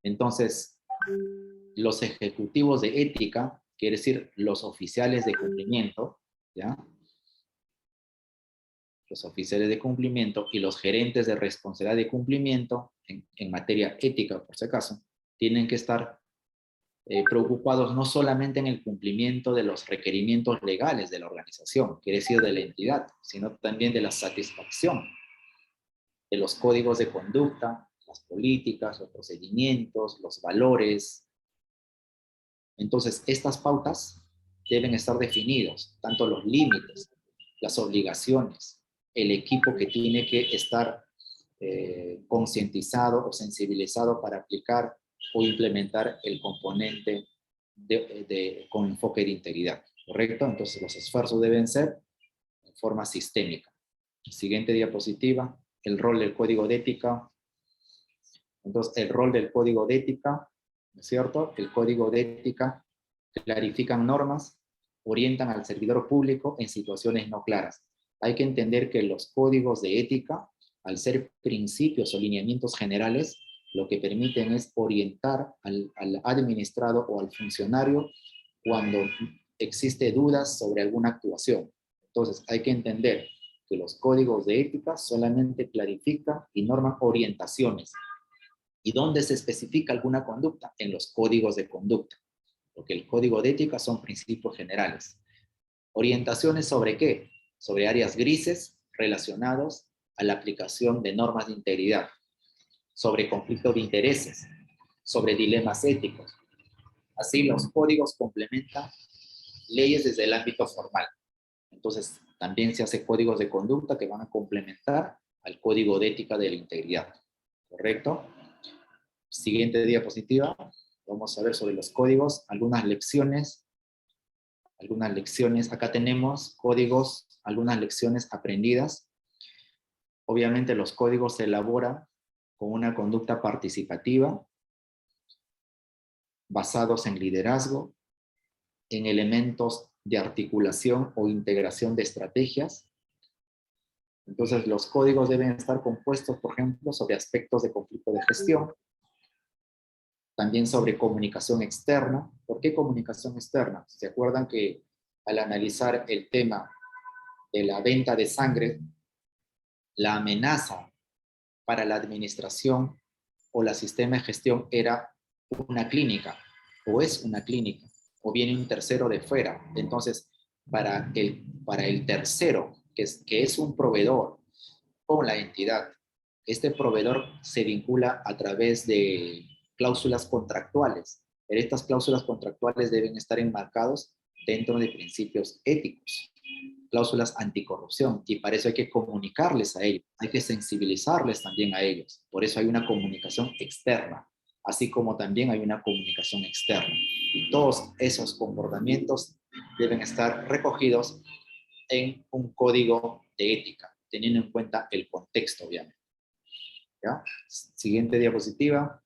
B: Entonces, los ejecutivos de ética, quiere decir los oficiales de cumplimiento, ¿ya? Los oficiales de cumplimiento y los gerentes de responsabilidad de cumplimiento en materia ética, por si acaso, tienen que estar preocupados no solamente en el cumplimiento de los requerimientos legales de la organización, quiere decir de la entidad, sino también de la satisfacción de los códigos de conducta, las políticas, los procedimientos, los valores. Entonces, estas pautas deben estar definidos, tanto los límites, las obligaciones, el equipo que tiene que estar concientizado o sensibilizado para aplicar o implementar el componente con enfoque de integridad, ¿correcto? Entonces los esfuerzos deben ser en forma sistémica. Siguiente diapositiva, el rol del código de ética. Entonces el rol del código de ética, ¿no es cierto? El código de ética clarifican normas, orientan al servidor público en situaciones no claras. Hay que entender que los códigos de ética, al ser principios o lineamientos generales, lo que permiten es orientar al administrado o al funcionario cuando existe dudas sobre alguna actuación. Entonces, hay que entender que los códigos de ética solamente clarifican y norman orientaciones. ¿Y dónde se especifica alguna conducta? En los códigos de conducta. Porque el código de ética son principios generales. ¿Orientaciones sobre qué? Sobre áreas grises relacionados a la aplicación de normas de integridad, sobre conflicto de intereses, sobre dilemas éticos. Así, los códigos complementan leyes desde el ámbito formal. Entonces, también se hace códigos de conducta que van a complementar al código de ética de la integridad. ¿Correcto? Siguiente diapositiva. Vamos a ver sobre los códigos, algunas lecciones. Acá tenemos códigos, algunas lecciones aprendidas. Obviamente los códigos se elaboran con una conducta participativa, basados en liderazgo, en elementos de articulación o integración de estrategias. Entonces los códigos deben estar compuestos, por ejemplo, sobre aspectos de conflicto de gestión, también sobre comunicación externa. ¿Por qué comunicación externa? ¿Se acuerdan que al analizar el tema de la venta de sangre, la amenaza para la administración o la sistema de gestión era una clínica, o es una clínica, o viene un tercero de fuera? Entonces, para el tercero, que es un proveedor con la entidad, este proveedor se vincula a través de cláusulas contractuales, pero estas cláusulas contractuales deben estar enmarcados dentro de principios éticos, cláusulas anticorrupción, y para eso hay que comunicarles a ellos, hay que sensibilizarles también a ellos. Por eso hay una comunicación externa, así como también hay una comunicación externa. Y todos esos comportamientos deben estar recogidos en un código de ética, teniendo en cuenta el contexto, obviamente. ¿Ya? Siguiente diapositiva.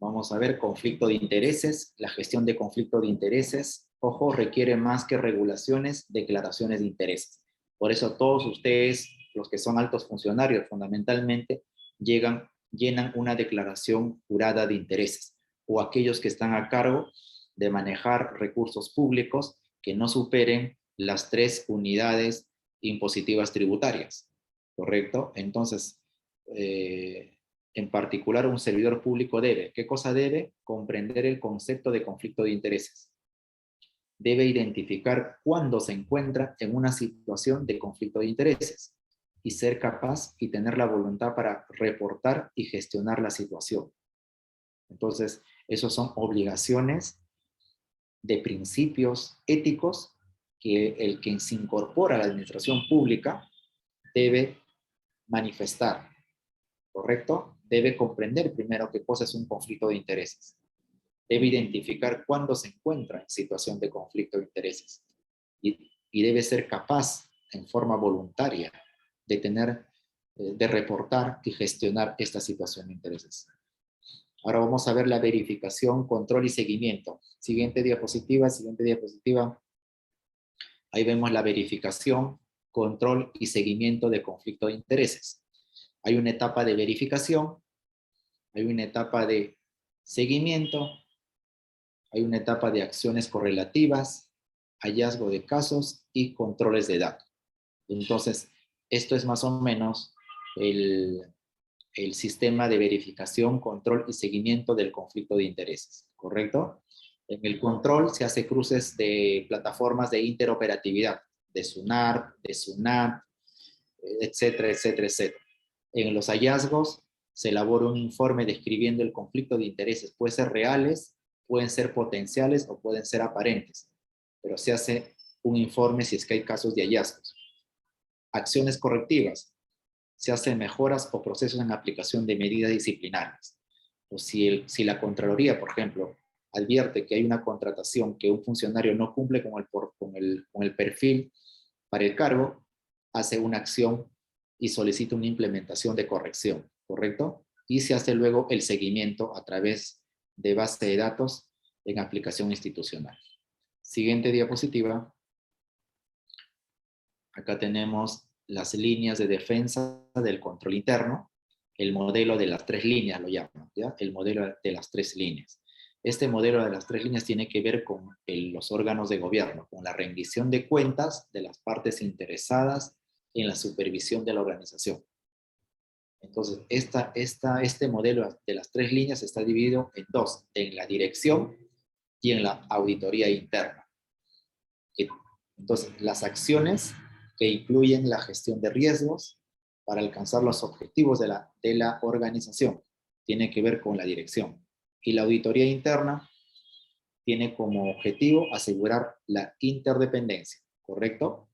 B: Vamos a ver conflicto de intereses. La gestión de conflicto de intereses, ojo, requiere más que regulaciones, declaraciones de intereses. Por eso todos ustedes, los que son altos funcionarios, fundamentalmente, llegan llenan una declaración jurada de intereses, o aquellos que están a cargo de manejar recursos públicos que no superen las 3 unidades impositivas tributarias, ¿correcto? Entonces, en particular, un servidor público debe, ¿qué cosa debe? Comprender el concepto de conflicto de intereses. Debe identificar cuándo se encuentra en una situación de conflicto de intereses y ser capaz y tener la voluntad para reportar y gestionar la situación. Entonces, esos son obligaciones de principios éticos que el que se incorpora a la administración pública debe manifestar, ¿correcto? Debe comprender primero qué cosa es un conflicto de intereses. Debe identificar cuándo se encuentra en situación de conflicto de intereses y debe ser capaz, en forma voluntaria, de reportar y gestionar esta situación de intereses. Ahora vamos a ver la verificación, control y seguimiento. Siguiente diapositiva, siguiente diapositiva. Ahí vemos la verificación, control y seguimiento de conflicto de intereses. Hay una etapa de verificación, hay una etapa de seguimiento, hay una etapa de acciones correlativas, hallazgo de casos y controles de datos. Entonces, esto es más o menos el sistema de verificación, control y seguimiento del conflicto de intereses, ¿correcto? En el control se hace cruces de plataformas de interoperatividad, de SUNAR, de SUNAT, etcétera, etcétera, etcétera. En los hallazgos se elabora un informe describiendo el conflicto de intereses. Pueden ser reales, pueden ser potenciales o pueden ser aparentes, pero se hace un informe si es que hay casos de hallazgos. Acciones correctivas. Se hacen mejoras o procesos en aplicación de medidas disciplinarias. O si la Contraloría, por ejemplo, advierte que hay una contratación que un funcionario no cumple con el perfil para el cargo, hace una acción y solicita una implementación de corrección, ¿correcto? Y se hace luego el seguimiento a través de base de datos en aplicación institucional. Siguiente diapositiva. Acá tenemos las líneas de defensa del control interno, el modelo de las 3 líneas lo llaman, ¿ya? El modelo de las 3 líneas. Este modelo de las 3 líneas tiene que ver con los órganos de gobierno, con la rendición de cuentas de las partes interesadas en la supervisión de la organización. Entonces, este modelo de las 3 líneas está dividido en 2, en la dirección y en la auditoría interna. Entonces, las acciones que incluyen la gestión de riesgos para alcanzar los objetivos de la organización tiene que ver con la dirección. Y la auditoría interna tiene como objetivo asegurar la interdependencia, ¿correcto?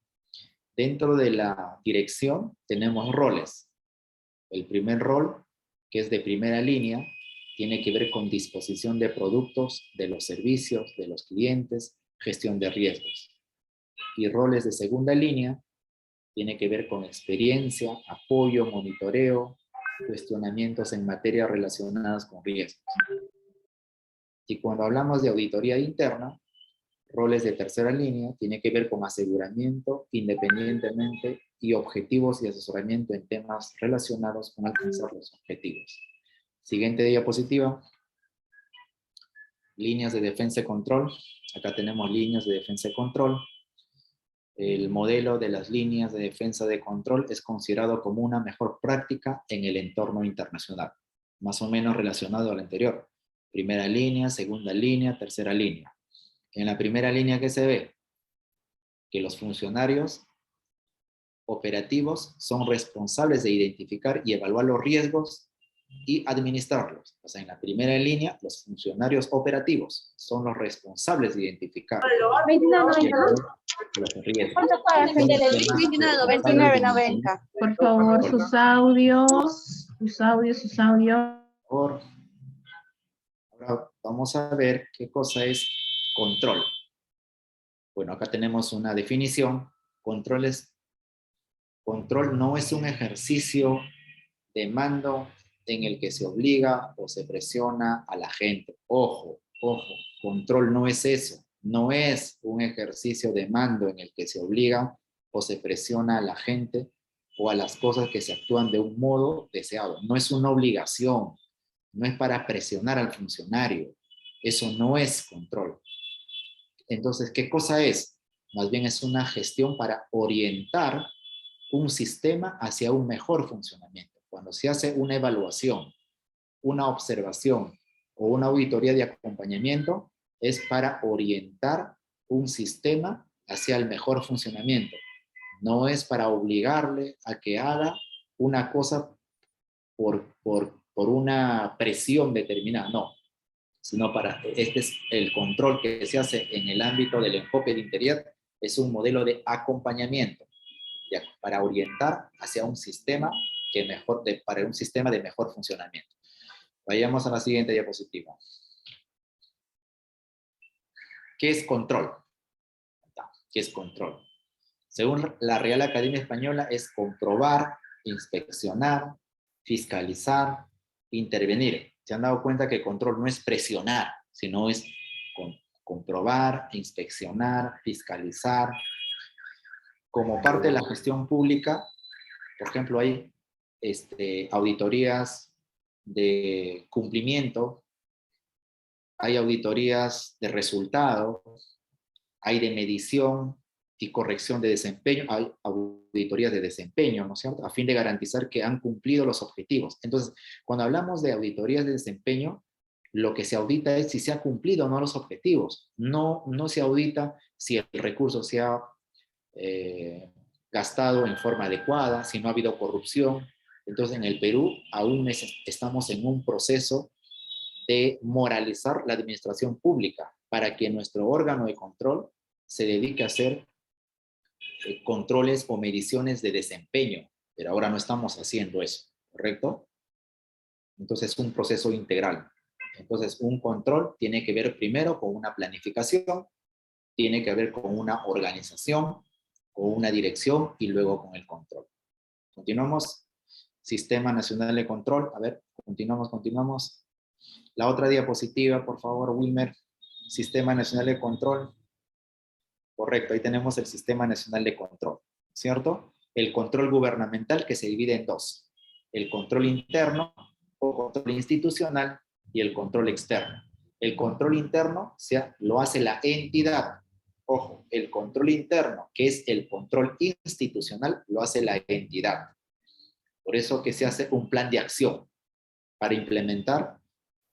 B: Dentro de la dirección tenemos roles. El primer rol, que es de primera línea, tiene que ver con disposición de productos, de los servicios, de los clientes, gestión de riesgos. Y roles de segunda línea tiene que ver con experiencia, apoyo, monitoreo, cuestionamientos en materias relacionadas con riesgos. Y cuando hablamos de auditoría interna, roles de tercera línea tiene que ver con aseguramiento independientemente y objetivos y asesoramiento en temas relacionados con alcanzar los objetivos. Siguiente diapositiva. Líneas de defensa y control. Acá tenemos líneas de defensa y control. El modelo de las líneas de defensa de control es considerado como una mejor práctica en el entorno internacional, más o menos relacionado al anterior. Primera línea, segunda línea, tercera línea. En la primera línea, ¿qué se ve? Que los funcionarios operativos son responsables de identificar y evaluar los riesgos y administrarlos. O sea, en la primera línea, los funcionarios operativos son los responsables de identificar los riesgos.
A: Por favor, sus audios.
B: Ahora vamos a ver qué cosa es control. Bueno, acá tenemos una definición. Control no es un ejercicio de mando en el que se obliga o se presiona a la gente. Ojo, control no es eso. No es un ejercicio de mando en el que se obliga o se presiona a la gente o a las cosas que se actúan de un modo deseado. No es una obligación, no es para presionar al funcionario. Eso no es control. Entonces, ¿qué cosa es? Más bien es una gestión para orientar un sistema hacia un mejor funcionamiento. Cuando se hace una evaluación, una observación o una auditoría de acompañamiento, es para orientar un sistema hacia el mejor funcionamiento. No es para obligarle a que haga una cosa por una presión determinada, no. Sino este es el control que se hace en el ámbito del enfoque de integridad, es un modelo de acompañamiento para orientar hacia un sistema para un sistema de mejor funcionamiento. Vayamos a la siguiente diapositiva. ¿Qué es control? ¿Qué es control? Según la Real Academia Española, es comprobar, inspeccionar, fiscalizar, intervenir. Se han dado cuenta que control no es presionar, sino es comprobar, inspeccionar, fiscalizar. Como parte de la gestión pública, por ejemplo, hay auditorías de cumplimiento, hay auditorías de resultados, hay de medición y corrección de desempeño, hay auditorías de desempeño, ¿no es cierto?, a fin de garantizar que han cumplido los objetivos. Entonces, cuando hablamos de auditorías de desempeño, lo que se audita es si se ha cumplido o no los objetivos. No se audita si el recurso se ha gastado en forma adecuada, si no ha habido corrupción. Entonces, en el Perú aún estamos en un proceso de moralizar la administración pública para que nuestro órgano de control se dedique a hacer controles o mediciones de desempeño, pero ahora no estamos haciendo eso, ¿correcto? Entonces es un proceso integral. Entonces un control tiene que ver primero con una planificación, tiene que ver con una organización, con una dirección y luego con el control. Continuamos. Sistema Nacional de Control. A ver, continuamos. La otra diapositiva, por favor, Wilmer. Sistema Nacional de Control. Correcto, ahí tenemos el Sistema Nacional de Control, ¿cierto? El control gubernamental, que se divide en dos. El control interno o control institucional y el control externo. El control interno lo hace la entidad. Ojo, el control interno, que es el control institucional, lo hace la entidad. Por eso que se hace un plan de acción para implementar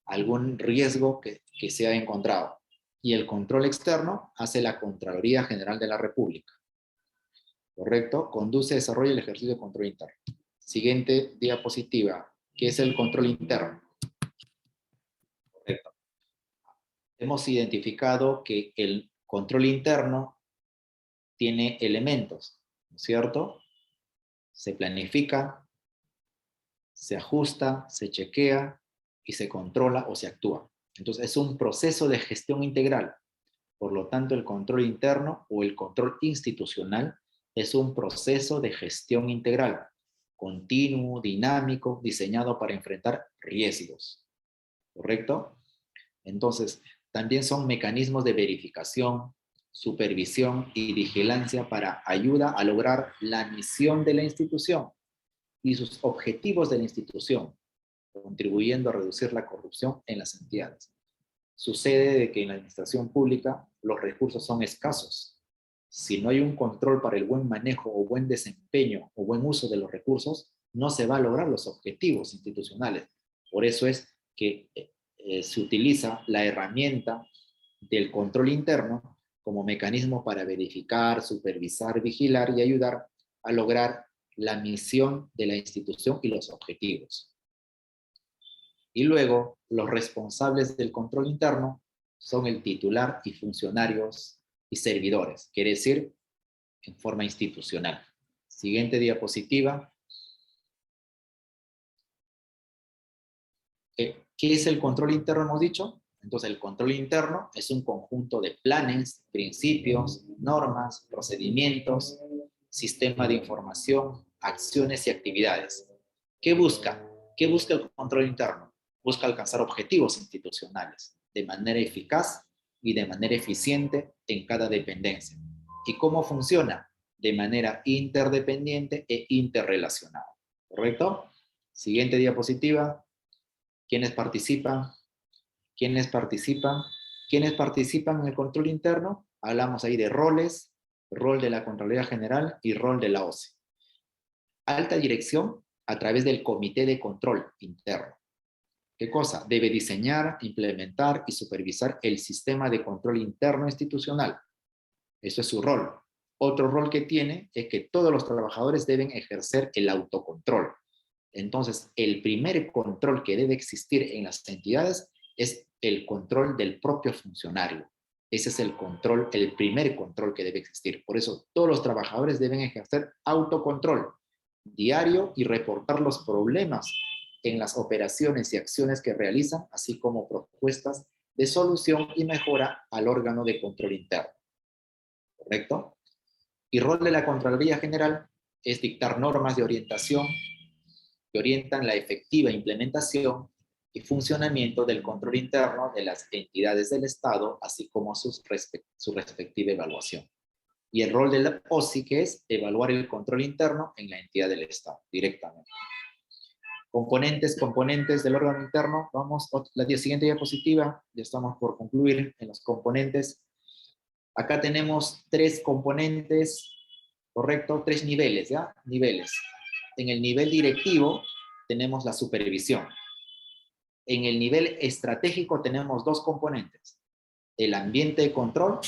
B: algún riesgo que se ha encontrado. Y el control externo hace la Contraloría General de la República. ¿Correcto? Conduce, desarrolla el ejercicio de control interno. Siguiente diapositiva. ¿Qué es el control interno? Correcto. Hemos identificado que el control interno tiene elementos, ¿no es cierto? Se planifica, se ajusta, se chequea y se controla o se actúa. Entonces es un proceso de gestión integral. Por lo tanto, el control interno o el control institucional es un proceso de gestión integral, continuo, dinámico, diseñado para enfrentar riesgos. ¿Correcto? Entonces, también son mecanismos de verificación, supervisión y vigilancia para ayuda a lograr la misión de la institución y sus objetivos de la institución, contribuyendo a reducir la corrupción en las entidades. Sucede de que en la administración pública los recursos son escasos. Si no hay un control para el buen manejo o buen desempeño o buen uso de los recursos, no se va a lograr los objetivos institucionales. Por eso es que se utiliza la herramienta del control interno como mecanismo para verificar, supervisar, vigilar y ayudar a lograr la misión de la institución y los objetivos. Y luego, los responsables del control interno son el titular y funcionarios y servidores, quiere decir, en forma institucional. Siguiente diapositiva. ¿Qué es el control interno, hemos dicho? Entonces, el control interno es un conjunto de planes, principios, normas, procedimientos, sistema de información, acciones y actividades. ¿Qué busca? ¿Qué busca el control interno? Busca alcanzar objetivos institucionales de manera eficaz y de manera eficiente en cada dependencia. ¿Y cómo funciona? de manera interdependiente e interrelacionada. ¿Correcto? Siguiente diapositiva. ¿Quiénes participan? ¿Quiénes participan? ¿Quiénes participan en el control interno? Hablamos ahí de roles, rol de la Contraloría General y rol de la OCE. Alta dirección a través del Comité de Control Interno. ¿Qué cosa? Debe diseñar, implementar y supervisar el sistema de control interno institucional. Eso es su rol. Otro rol que tiene es que todos los trabajadores deben ejercer el autocontrol. Entonces, el primer control que debe existir en las entidades es el control del propio funcionario. Ese es el control, el primer control que debe existir. Por eso, todos los trabajadores deben ejercer autocontrol diario y reportar los problemas en las operaciones y acciones que realizan, así como propuestas de solución y mejora al órgano de control interno. ¿Correcto? Y rol de la Contraloría General es dictar normas de orientación que orientan la efectiva implementación y funcionamiento del control interno de las entidades del Estado, así como su respectiva evaluación. Y el rol de la OSI, que es evaluar el control interno en la entidad del Estado, directamente. Componentes del órgano interno. Vamos, la siguiente diapositiva, ya estamos por concluir en los componentes. Acá tenemos 3 componentes, ¿correcto? 3 niveles, ¿ya? Niveles. En el nivel directivo tenemos la supervisión. En el nivel estratégico tenemos 2 componentes, el ambiente de control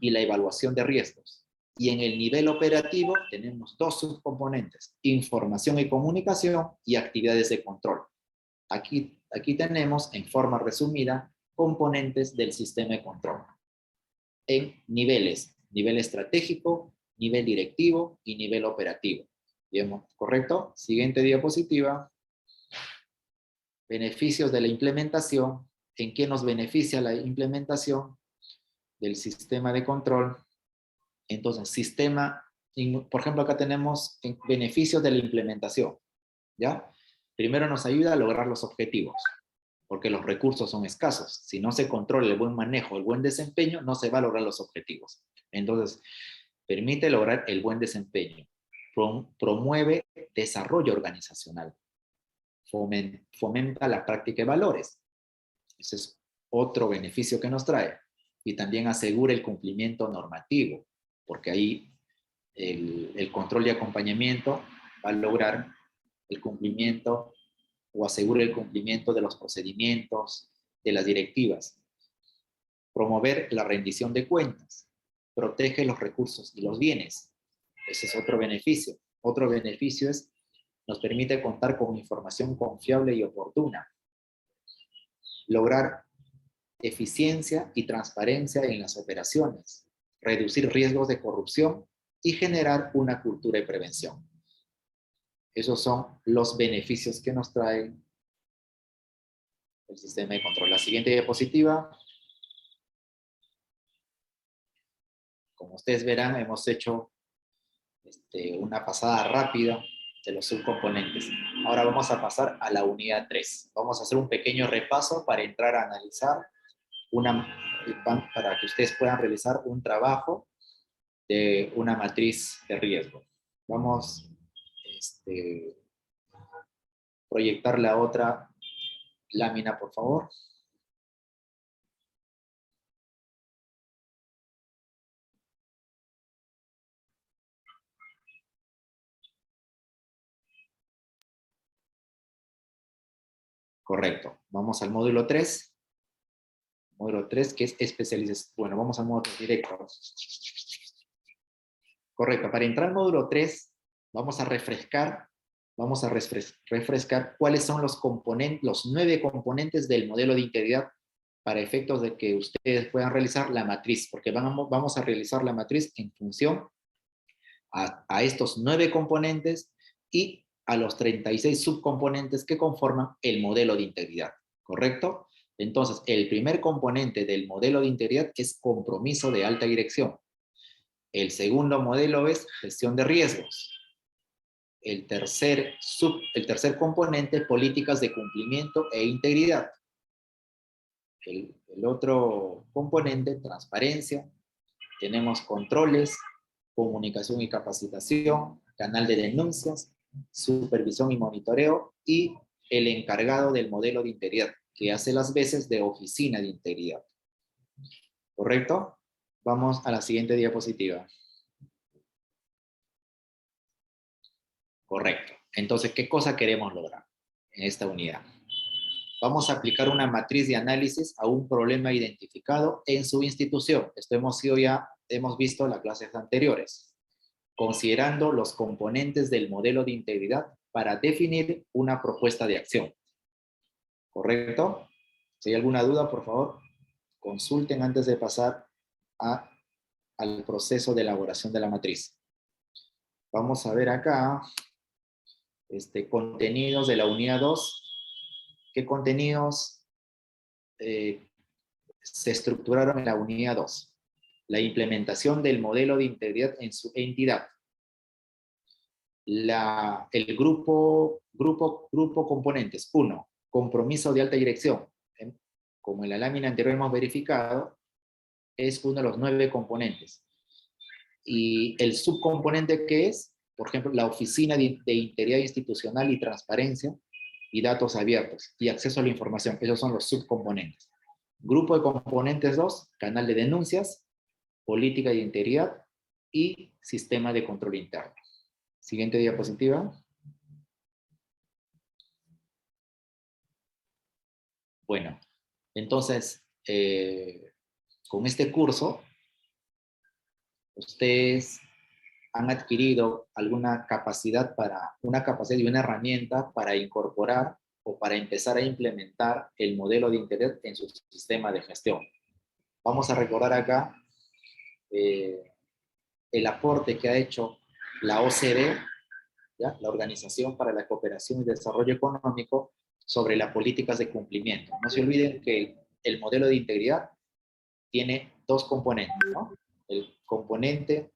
B: y la evaluación de riesgos. Y en el nivel operativo tenemos 2 subcomponentes, información y comunicación y actividades de control. Aquí tenemos, en forma resumida, componentes del sistema de control. En niveles, nivel estratégico, nivel directivo y nivel operativo. Bien, ¿correcto? Siguiente diapositiva. Beneficios de la implementación. ¿En qué nos beneficia la implementación del sistema de control? Entonces, por ejemplo, acá tenemos beneficios de la implementación, ¿ya? Primero nos ayuda a lograr los objetivos, porque los recursos son escasos. Si no se controla el buen manejo, el buen desempeño, no se va a lograr los objetivos. Entonces, permite lograr el buen desempeño. Promueve desarrollo organizacional. Fomenta la práctica de valores. Ese es otro beneficio que nos trae. Y también asegura el cumplimiento normativo, porque ahí el control y acompañamiento va a lograr el cumplimiento o asegura el cumplimiento de los procedimientos, de las directivas. Promover la rendición de cuentas. Protege los recursos y los bienes. Ese es otro beneficio. Otro beneficio es nos permite contar con información confiable y oportuna. Lograr eficiencia y transparencia en las operaciones. Reducir riesgos de corrupción y generar una cultura de prevención. Esos son los beneficios que nos trae el sistema de control. La siguiente diapositiva. Como ustedes verán, hemos hecho una pasada rápida de los subcomponentes. Ahora vamos a pasar a la unidad 3. Vamos a hacer un pequeño repaso para entrar a analizar para que ustedes puedan realizar un trabajo de una matriz de riesgo. Vamos a proyectar la otra lámina, por favor. Correcto. Vamos al módulo 3. Módulo 3, que es especialización. Bueno, vamos al módulo directo. Correcto. Para entrar al módulo 3, vamos a refrescar cuáles son los componentes, los 9 componentes del modelo de integridad para efectos de que ustedes puedan realizar la matriz, porque vamos a realizar la matriz en función a estos 9 componentes y a los 36 subcomponentes que conforman el modelo de integridad, ¿correcto? Entonces, el primer componente del modelo de integridad es compromiso de alta dirección. El segundo modelo es gestión de riesgos. El tercer componente, políticas de cumplimiento e integridad. El otro componente, transparencia. Tenemos controles, comunicación y capacitación, canal de denuncias, supervisión y monitoreo, y el encargado del modelo de integridad, que hace las veces de oficina de integridad. ¿Correcto? Vamos a la siguiente diapositiva. Correcto. Entonces, ¿qué cosa queremos lograr en esta unidad? Vamos a aplicar una matriz de análisis a un problema identificado en su institución. Esto hemos visto en las clases anteriores. Considerando los componentes del modelo de integridad para definir una propuesta de acción. ¿Correcto? Si hay alguna duda, por favor, consulten antes de pasar al proceso de elaboración de la matriz. Vamos a ver acá contenidos de la unidad 2. ¿Qué contenidos se estructuraron en la unidad 2? La implementación del modelo de integridad en su entidad. El grupo componentes. 1. Compromiso de alta dirección. Como en la lámina anterior hemos verificado, es uno de los 9 componentes. Y el subcomponente que es, por ejemplo, la Oficina de Integridad Institucional y Transparencia y Datos Abiertos y Acceso a la Información. Esos son los subcomponentes. Grupo de componentes 2, canal de denuncias, política de integridad y sistema de control interno. Siguiente diapositiva. Bueno, entonces, con este curso, ustedes han adquirido alguna capacidad y una herramienta para incorporar o para empezar a implementar el modelo de integridad en su sistema de gestión. Vamos a recordar acá el aporte que ha hecho la OCDE, ¿ya? La Organización para la Cooperación y Desarrollo Económico, sobre las políticas de cumplimiento. No se olviden que el modelo de integridad tiene 2 componentes, ¿no? El componente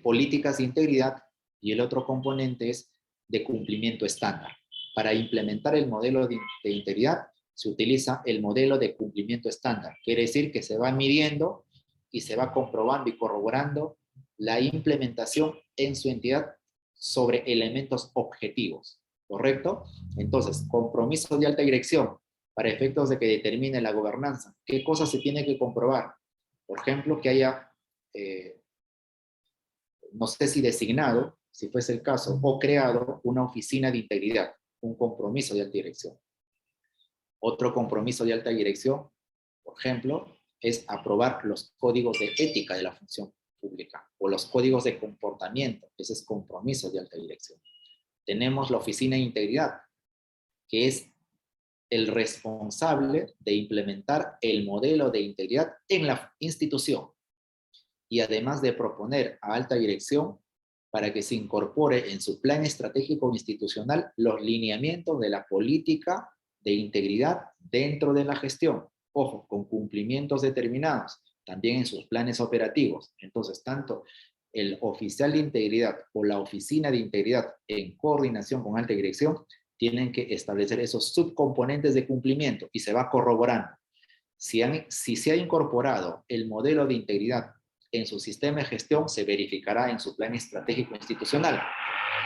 B: políticas de integridad y el otro componente es de cumplimiento estándar. Para implementar el modelo de integridad se utiliza el modelo de cumplimiento estándar. Quiere decir que se va midiendo y se va comprobando y corroborando la implementación en su entidad sobre elementos objetivos, ¿correcto? Entonces, compromiso de alta dirección para efectos de que determine la gobernanza. ¿Qué cosas se tiene que comprobar? Por ejemplo, que haya no sé si designado, si fuese el caso, o creado una oficina de integridad, un compromiso de alta dirección. Otro compromiso de alta dirección, por ejemplo, es aprobar los códigos de ética de la función pública o los códigos de comportamiento. Ese es compromiso de alta dirección. Tenemos la oficina de integridad, que es el responsable de implementar el modelo de integridad en la institución, y además de proponer a alta dirección para que se incorpore en su plan estratégico institucional los lineamientos de la política de integridad dentro de la gestión. Ojo, con cumplimientos determinados, también en sus planes operativos. Entonces, tanto el oficial de integridad o la oficina de integridad en coordinación con alta dirección tienen que establecer esos subcomponentes de cumplimiento y se va corroborando. Si se ha incorporado el modelo de integridad en su sistema de gestión, se verificará en su plan estratégico institucional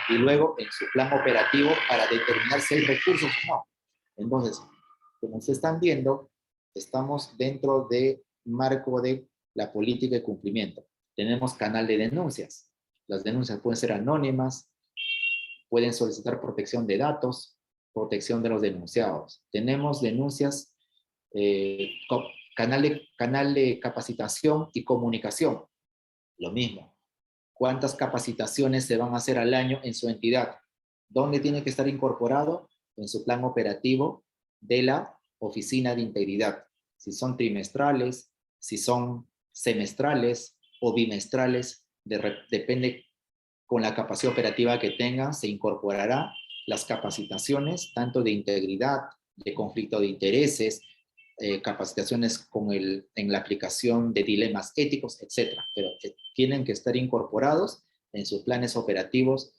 B: y luego en su plan operativo para determinar si hay recursos o no. Entonces, como ustedes están viendo, estamos dentro del marco de la política de cumplimiento. Tenemos canal de denuncias. Las denuncias pueden ser anónimas, pueden solicitar protección de datos, protección de los denunciados. Tenemos denuncias canal de capacitación y comunicación. Lo mismo. ¿Cuántas capacitaciones se van a hacer al año en su entidad? ¿Dónde tiene que estar incorporado? En su plan operativo de la oficina de integridad. Si son trimestrales, si son semestrales o bimestrales, depende con la capacidad operativa que tengan, se incorporará las capacitaciones, tanto de integridad, de conflicto de intereses, capacitaciones en la aplicación de dilemas éticos, etc. Pero tienen que estar incorporados en sus planes operativos,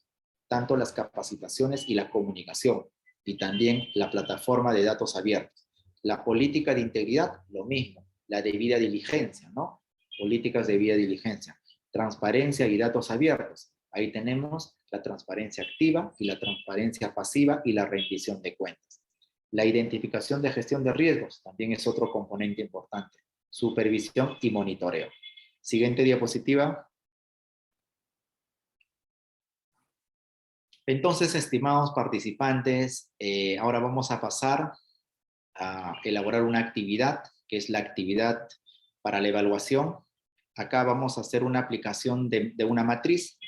B: tanto las capacitaciones y la comunicación, y también la plataforma de datos abiertos. La política de integridad, lo mismo, la debida diligencia, ¿no? Políticas de debida diligencia. transparencia y datos abiertos. Ahí tenemos la transparencia activa y la transparencia pasiva y la rendición de cuentas. La identificación de gestión de riesgos también es otro componente importante. Supervisión y monitoreo. Siguiente diapositiva. Entonces, estimados participantes, ahora vamos a pasar a elaborar una actividad, que es la actividad para la evaluación. Acá vamos a hacer una aplicación de una matriz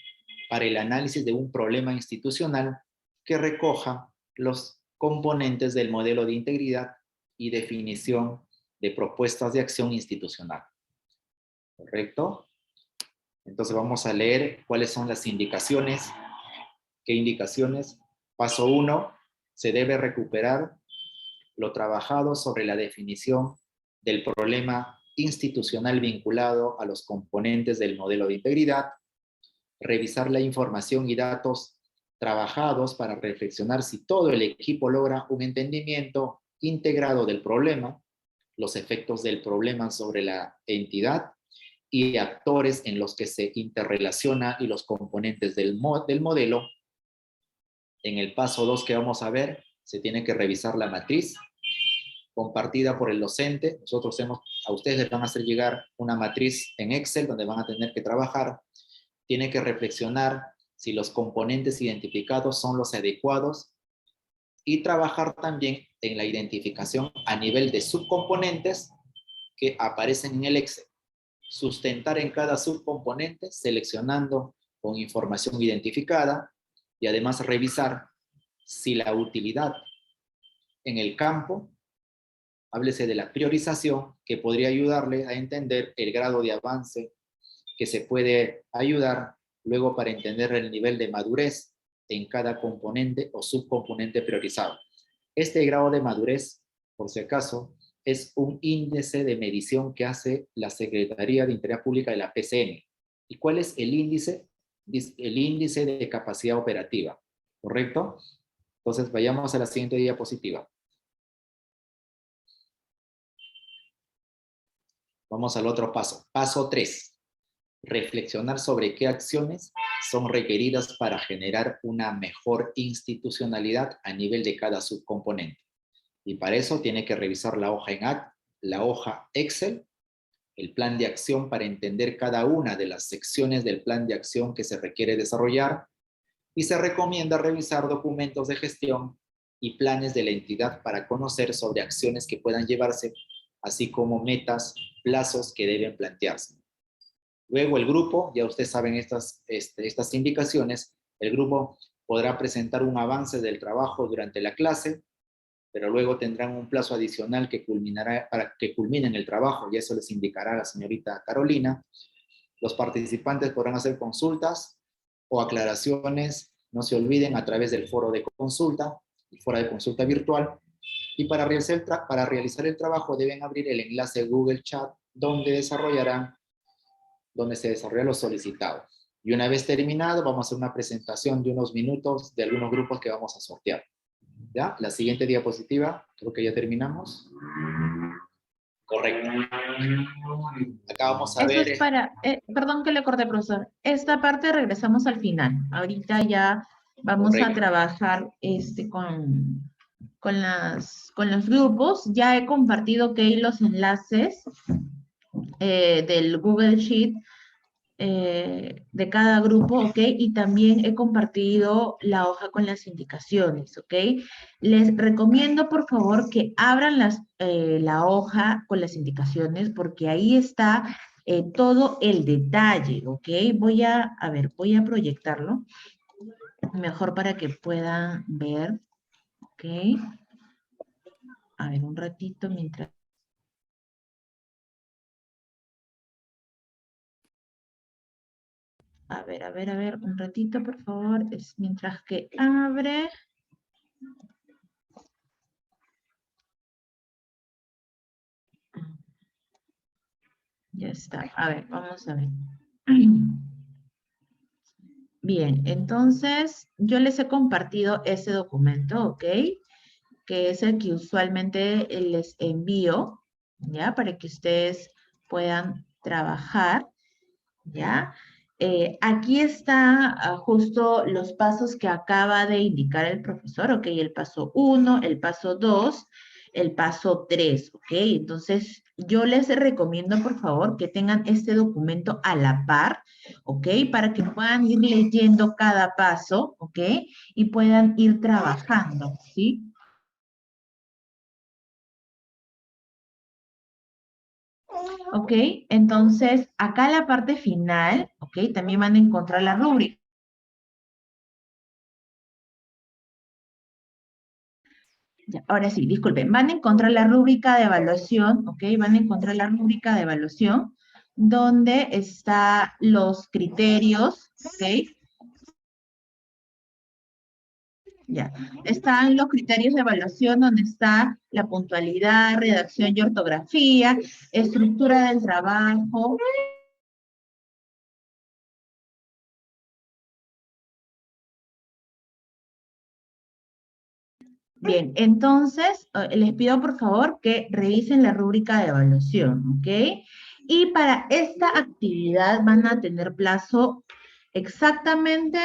B: para el análisis de un problema institucional que recoja los componentes del modelo de integridad y definición de propuestas de acción institucional. ¿Correcto? Entonces vamos a leer cuáles son las indicaciones. ¿Qué indicaciones? Paso 1, se debe recuperar lo trabajado sobre la definición del problema institucional vinculado a los componentes del modelo de integridad, revisar la información y datos trabajados para reflexionar si todo el equipo logra un entendimiento integrado del problema, los efectos del problema sobre la entidad y actores en los que se interrelaciona y los componentes del modelo. En el paso 2 que vamos a ver, se tiene que revisar la matriz compartida por el docente. A ustedes les van a hacer llegar una matriz en Excel donde van a tener que trabajar. Tiene que reflexionar si los componentes identificados son los adecuados y trabajar también en la identificación a nivel de subcomponentes que aparecen en el Excel. Sustentar en cada subcomponente seleccionando con información identificada y además revisar si la utilidad en el campo, háblese de la priorización, que podría ayudarle a entender el grado de avance que se puede ayudar luego para entender el nivel de madurez en cada componente o subcomponente priorizado. Este grado de madurez, por si acaso, es un índice de medición que hace la Secretaría de Integridad Pública de la PCN. ¿Y cuál es el índice? El índice de capacidad operativa, ¿correcto? Entonces vayamos a la siguiente diapositiva. Vamos al otro paso. Paso 3. Reflexionar sobre qué acciones son requeridas para generar una mejor institucionalidad a nivel de cada subcomponente. Y para eso tiene que revisar la hoja Excel, el plan de acción para entender cada una de las secciones del plan de acción que se requiere desarrollar, y se recomienda revisar documentos de gestión y planes de la entidad para conocer sobre acciones que puedan llevarse, así como metas, plazos que deben plantearse. Luego el grupo, ya ustedes saben estas indicaciones, el grupo podrá presentar un avance del trabajo durante la clase, pero luego tendrán un plazo adicional que culminará para que culminen el trabajo, y eso les indicará la señorita Carolina. Los participantes podrán hacer consultas o aclaraciones, no se olviden, a través del foro de consulta, el foro de consulta virtual, y para realizar el trabajo deben abrir el enlace Google Chat donde se desarrolla lo solicitado. Y una vez terminado, vamos a hacer una presentación de unos minutos de algunos grupos que vamos a sortear. ¿Ya? La siguiente diapositiva, creo que ya terminamos. Correcto. Acá vamos a
A: Eso
B: ver...
A: es para, perdón que le corté, profesor. Esta parte regresamos al final. Ahorita ya vamos a
B: Correcto.
A: trabajar con los grupos. Ya he compartido los enlaces del Google Sheet de cada grupo, ¿ok? Y también he compartido la hoja con las indicaciones, ¿ok? Les recomiendo, por favor, que abran la hoja con las indicaciones, porque ahí está todo el detalle, ¿ok? Voy a proyectarlo mejor para que puedan ver, ¿ok? A ver, un ratito mientras... A ver, un ratito, por favor, es mientras que abre. Ya está. A ver, vamos a ver. Bien, entonces yo les he compartido ese documento, ¿ok? Que es el que usualmente les envío, ¿ya? Para que ustedes puedan trabajar, ¿ya? Aquí está justo los pasos que acaba de indicar el profesor, ¿ok? El paso 1, el paso 2, el paso 3, ¿ok? Entonces, yo les recomiendo, por favor, que tengan este documento a la par, ¿ok? Para que puedan ir leyendo cada paso, ¿ok? Y puedan ir trabajando, ¿sí? ¿Ok? Entonces, acá la parte final, ¿ok? También van a encontrar la rúbrica. Ya, ahora sí, disculpen, van a encontrar la rúbrica de evaluación, ¿ok? Van a encontrar la rúbrica de evaluación donde están los criterios, ¿ok? Ya, están los criterios de evaluación donde está la puntualidad, redacción y ortografía, estructura del trabajo. Bien, entonces les pido por favor que revisen la rúbrica de evaluación, ¿ok? Y para esta actividad van a tener plazo exactamente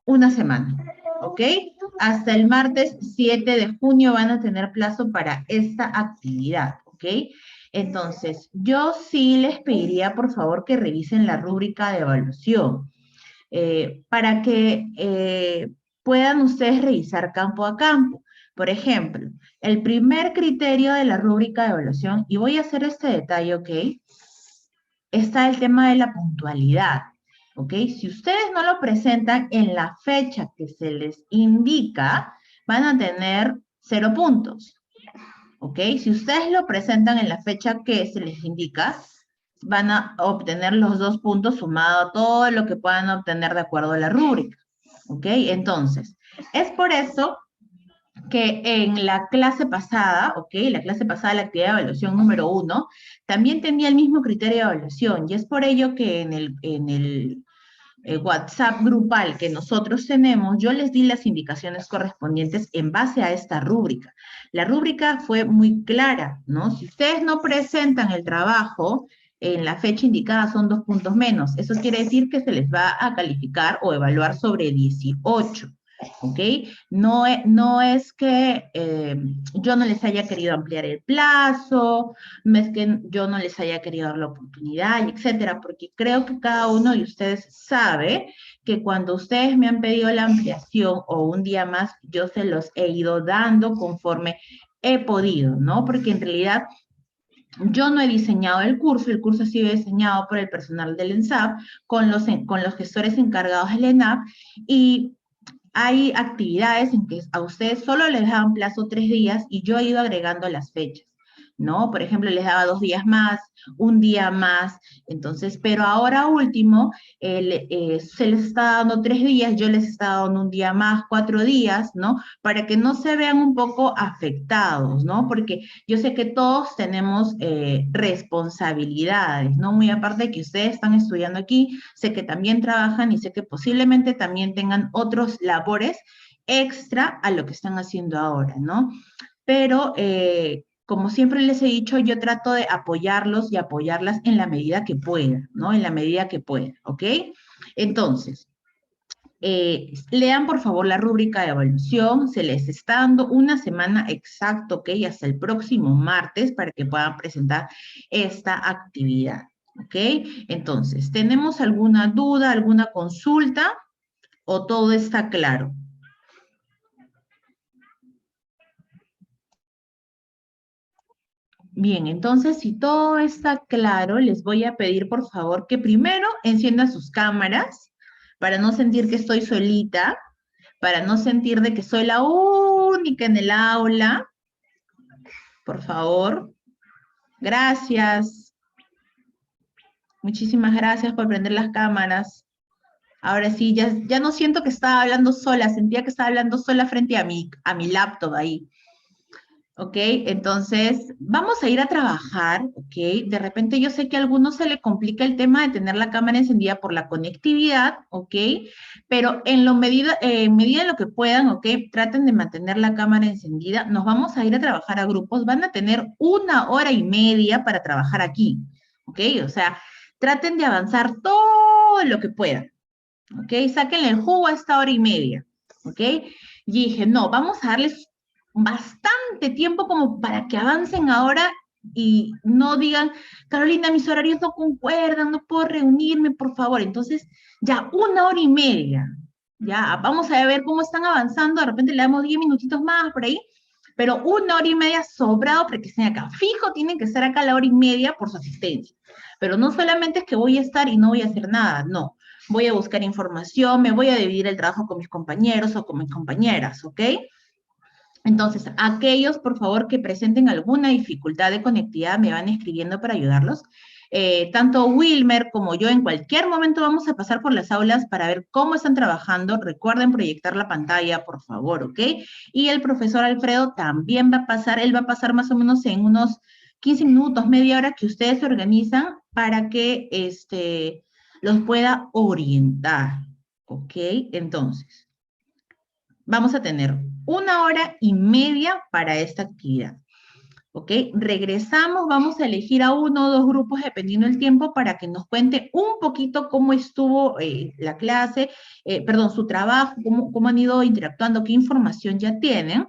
A: una semana, ¿ok? Hasta el martes 7 de junio van a tener plazo para esta actividad, ¿ok? Entonces, yo sí les pediría por favor que revisen la rúbrica de evaluación para que puedan ustedes revisar campo a campo. Por ejemplo, el primer criterio de la rúbrica de evaluación, y voy a hacer este detalle, ¿ok? Está el tema de la puntualidad, ¿ok? Si ustedes no lo presentan en la fecha que se les indica, van a tener 0 puntos, ¿ok? Si ustedes lo presentan en la fecha que se les indica, van a obtener los 2 puntos sumado a todo lo que puedan obtener de acuerdo a la rúbrica, ¿ok? Entonces, es por eso que en la clase pasada, ¿ok? La clase pasada, la actividad de evaluación número 1, también tenía el mismo criterio de evaluación, y es por ello que en el WhatsApp grupal que nosotros tenemos, yo les di las indicaciones correspondientes en base a esta rúbrica. La rúbrica fue muy clara, ¿no? Si ustedes no presentan el trabajo en la fecha indicada, son 2 puntos menos. Eso quiere decir que se les va a calificar o evaluar sobre 18. ¿Ok? No es que yo no les haya querido ampliar el plazo, no es que yo no les haya querido dar la oportunidad, etcétera, porque creo que cada uno de ustedes sabe que cuando ustedes me han pedido la ampliación o un día más, yo se los he ido dando conforme he podido, ¿no? Porque en realidad yo no he diseñado el curso ha sido diseñado por el personal del ENSAP con los gestores encargados del ENAP y hay actividades en que a ustedes solo les daban plazo 3 días y yo he ido agregando las fechas, ¿no? Por ejemplo, les daba 2 días más, un día más, entonces, pero ahora último, se les está dando 3 días, yo les está dando un día más, 4 días, ¿no? Para que no se vean un poco afectados, ¿no? Porque yo sé que todos tenemos responsabilidades, ¿no? Muy aparte de que ustedes están estudiando aquí, sé que también trabajan y sé que posiblemente también tengan otros labores extra a lo que están haciendo ahora, ¿no? Pero como siempre les he dicho, yo trato de apoyarlos y apoyarlas en la medida que pueda, ¿no? En la medida que pueda, ¿ok? Entonces, lean por favor la rúbrica de evaluación, se les está dando una semana exacta, ¿ok? Hasta el próximo martes para que puedan presentar esta actividad, ¿ok? Entonces, ¿tenemos alguna duda, alguna consulta o todo está claro? Bien, entonces, si todo está claro, les voy a pedir, por favor, que primero enciendan sus cámaras para no sentir que estoy solita, para no sentir de que soy la única en el aula. Por favor. Gracias. Muchísimas gracias por prender las cámaras. Ahora sí, ya no siento que estaba hablando sola, sentía que estaba hablando sola frente a mi laptop ahí. ¿Ok? Entonces, vamos a ir a trabajar, ¿ok? De repente yo sé que a algunos se le complica el tema de tener la cámara encendida por la conectividad, ¿ok? Pero en medida de lo que puedan, ¿ok? Traten de mantener la cámara encendida. Nos vamos a ir a trabajar a grupos. Van a tener 1 hora y media para trabajar aquí, ¿ok? O sea, traten de avanzar todo todo lo que puedan, ¿ok? Sáquenle el jugo a esta hora y media, ¿ok? Y dije, no, vamos a darles bastante tiempo como para que avancen ahora y no digan, Carolina, mis horarios no concuerdan, no puedo reunirme, por favor. Entonces, ya 1 hora y media, ya vamos a ver cómo están avanzando, de repente le damos 10 minutitos más por ahí, pero 1 hora y media sobrado para que estén acá. Fijo, tienen que estar acá a la hora y media por su asistencia. Pero no solamente es que voy a estar y no voy a hacer nada, no. Voy a buscar información, me voy a dividir el trabajo con mis compañeros o con mis compañeras, ¿ok? Entonces, aquellos, por favor, que presenten alguna dificultad de conectividad, me van escribiendo para ayudarlos. Tanto Wilmer como yo en cualquier momento vamos a pasar por las aulas para ver cómo están trabajando. Recuerden proyectar la pantalla, por favor, ¿ok? Y el profesor Alfredo también va a pasar, él va a pasar más o menos en unos 15 minutos, media hora que ustedes se organizan para que los pueda orientar, ¿ok? Entonces, vamos a tener 1 hora y media para esta actividad. ¿Ok? Regresamos, vamos a elegir a 1 o 2 grupos dependiendo del tiempo para que nos cuente un poquito cómo estuvo la clase, perdón, su trabajo, cómo han ido interactuando, qué información ya tienen.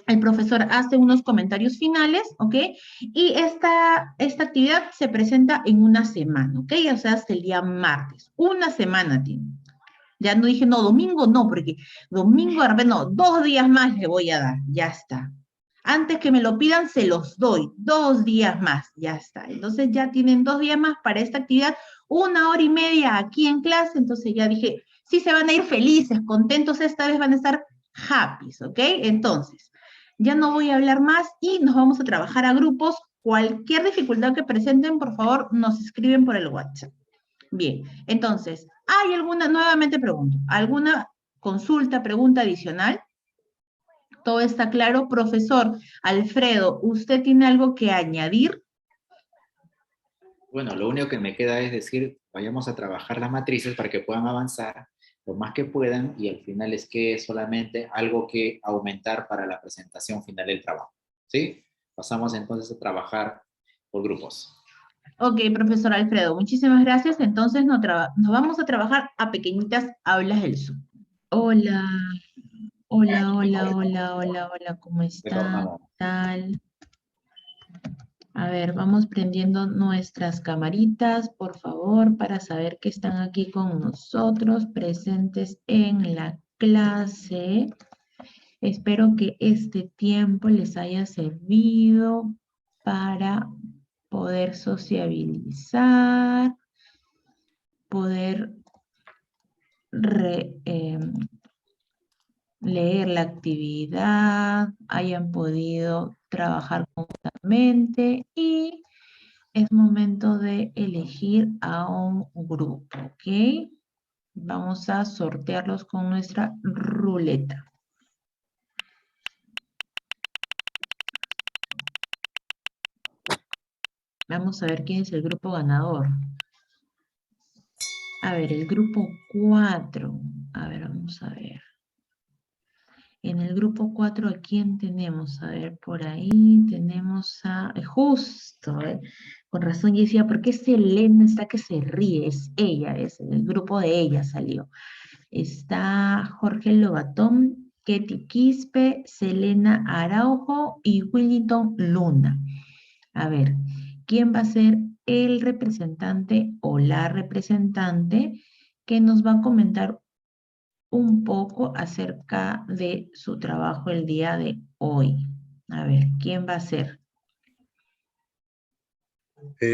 A: El profesor hace unos comentarios finales, ¿ok? Y esta actividad se presenta en una semana, ¿ok? O sea, hasta el día martes. Una semana tiene. Ya no dije, no, domingo no, porque domingo, no, 2 días más le voy a dar, ya está. Antes que me lo pidan, se los doy, 2 días más, ya está. Entonces ya tienen 2 días más para esta actividad, 1 hora y media aquí en clase, entonces ya dije, sí se van a ir felices, contentos, esta vez van a estar happy, ¿ok? Entonces, ya no voy a hablar más y nos vamos a trabajar a grupos. Cualquier dificultad que presenten, por favor, nos escriben por el WhatsApp. Bien, entonces, ¿hay alguna, nuevamente pregunto, alguna consulta, pregunta adicional? ¿Todo está claro? Profesor Alfredo, ¿usted tiene algo que añadir?
B: Bueno, lo único que me queda es decir, vayamos a trabajar las matrices para que puedan avanzar lo más que puedan y al final es que solamente algo que aumentar para la presentación final del trabajo. ¿Sí? Pasamos entonces a trabajar por grupos.
A: Ok, profesor Alfredo, muchísimas gracias. Entonces nos vamos a trabajar a pequeñitas aulas del Zoom. Hola, hola, hola, hola, hola, hola, ¿cómo están?
B: Retornamos.
A: ¿Qué tal? A ver, vamos prendiendo nuestras camaritas, por favor, para saber que están aquí con nosotros, presentes en la clase. Espero que este tiempo les haya servido para poder sociabilizar, poder leer la actividad, hayan podido trabajar conjuntamente y es momento de elegir a un grupo, ¿ok? Vamos a sortearlos con nuestra ruleta. Vamos a ver quién es el grupo ganador. A ver, el grupo 4. A ver, vamos a ver. En el grupo 4, ¿a quién tenemos? A ver, por ahí tenemos a... Justo, con razón yo decía, ¿por qué Selena está que se ríe? Es ella, es el grupo de ella salió. Está Jorge Lobatón, Ketty Quispe, Selena Araujo y Willington Luna. A ver, ¿quién va a ser el representante o la representante que nos va a comentar un poco acerca de su trabajo el día de hoy? A ver, ¿quién va a ser?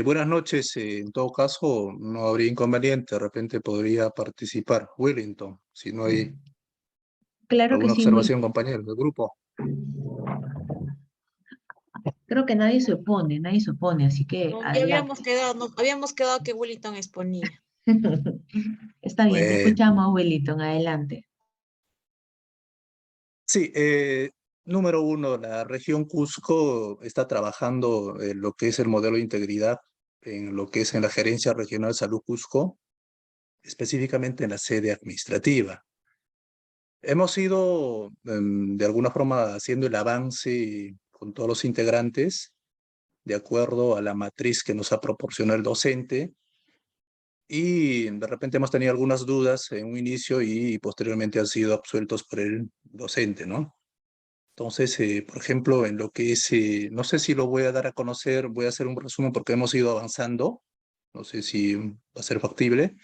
H: Buenas noches, en todo caso no habría inconveniente, de repente podría participar Wellington, si no hay
A: Claro que
H: alguna
A: sí,
H: observación, compañeros del grupo.
A: creo que nadie se opone, así que
C: No, ya
A: adelante.
C: habíamos quedado que Wellington exponía.
A: Está bien, te
H: Bueno,
A: escuchamos, Wellington, adelante.
H: sí, número uno, la región Cusco está trabajando en lo que es el modelo de integridad, en lo que es en la Gerencia Regional de Salud Cusco, específicamente en la sede administrativa. Hemos ido, de alguna forma, haciendo el avance con todos los integrantes, de acuerdo a la matriz que nos ha proporcionado el docente, y de repente hemos tenido algunas dudas en un inicio y posteriormente han sido absueltos por el docente, ¿no? Entonces, por ejemplo, en lo que es, no sé si lo voy a dar a conocer, voy a hacer un resumen porque hemos ido avanzando, no sé si va a ser factible.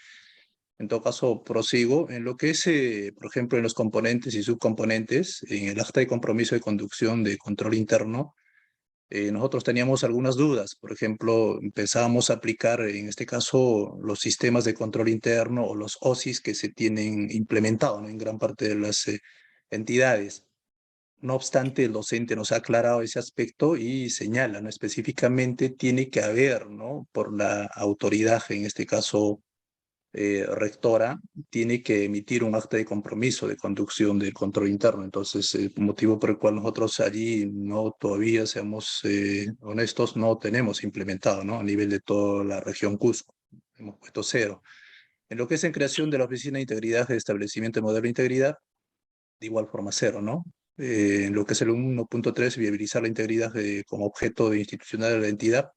H: En todo caso, prosigo. En lo que es, por ejemplo, en los componentes y subcomponentes, en el acta de compromiso de conducción de control interno, nosotros teníamos algunas dudas. Por ejemplo, empezábamos a aplicar, en este caso, los sistemas de control interno o los OSIs que se tienen implementados, ¿no?, en gran parte de las entidades. No obstante, el docente nos ha aclarado ese aspecto y señala, ¿no?, específicamente tiene que haber, ¿no?, por la autoridad, en este caso rectora, tiene que emitir un acta de compromiso de conducción del control interno. Entonces, el motivo por el cual nosotros allí no todavía, seamos honestos, no tenemos implementado, ¿no?, a nivel de toda la región Cusco. Hemos puesto 0. En lo que es en creación de la Oficina de Integridad de Establecimiento de Modelo de Integridad, de igual forma 0, ¿no? En lo que es el 1.3, viabilizar la integridad como objeto institucional de la entidad.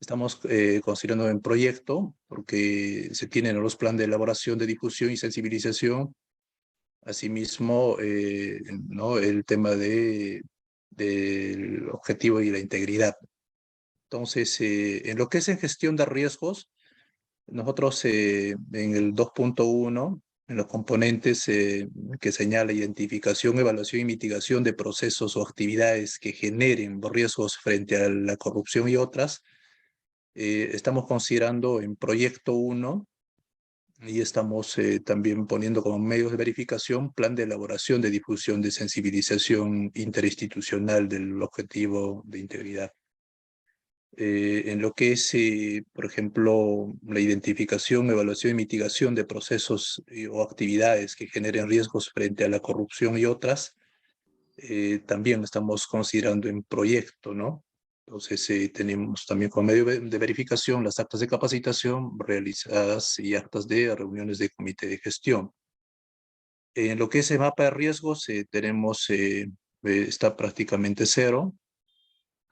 H: Estamos considerando en proyecto, porque se tienen los planes de elaboración, de difusión y sensibilización. Asimismo, ¿no?, el tema del objetivo y la integridad. Entonces, en lo que es en gestión de riesgos, nosotros en el 2.1, en los componentes que señala identificación, evaluación y mitigación de procesos o actividades que generen riesgos frente a la corrupción y otras, estamos considerando en proyecto 1 y estamos también poniendo como medios de verificación plan de elaboración, de difusión, de sensibilización interinstitucional del objetivo de integridad. En lo que es, por ejemplo, la identificación, evaluación y mitigación de procesos o actividades que generen riesgos frente a la corrupción y otras, también estamos considerando en proyecto, ¿no? Entonces, tenemos también como medio de verificación las actas de capacitación realizadas y actas de reuniones de comité de gestión. En lo que es el mapa de riesgos, tenemos, está prácticamente 0.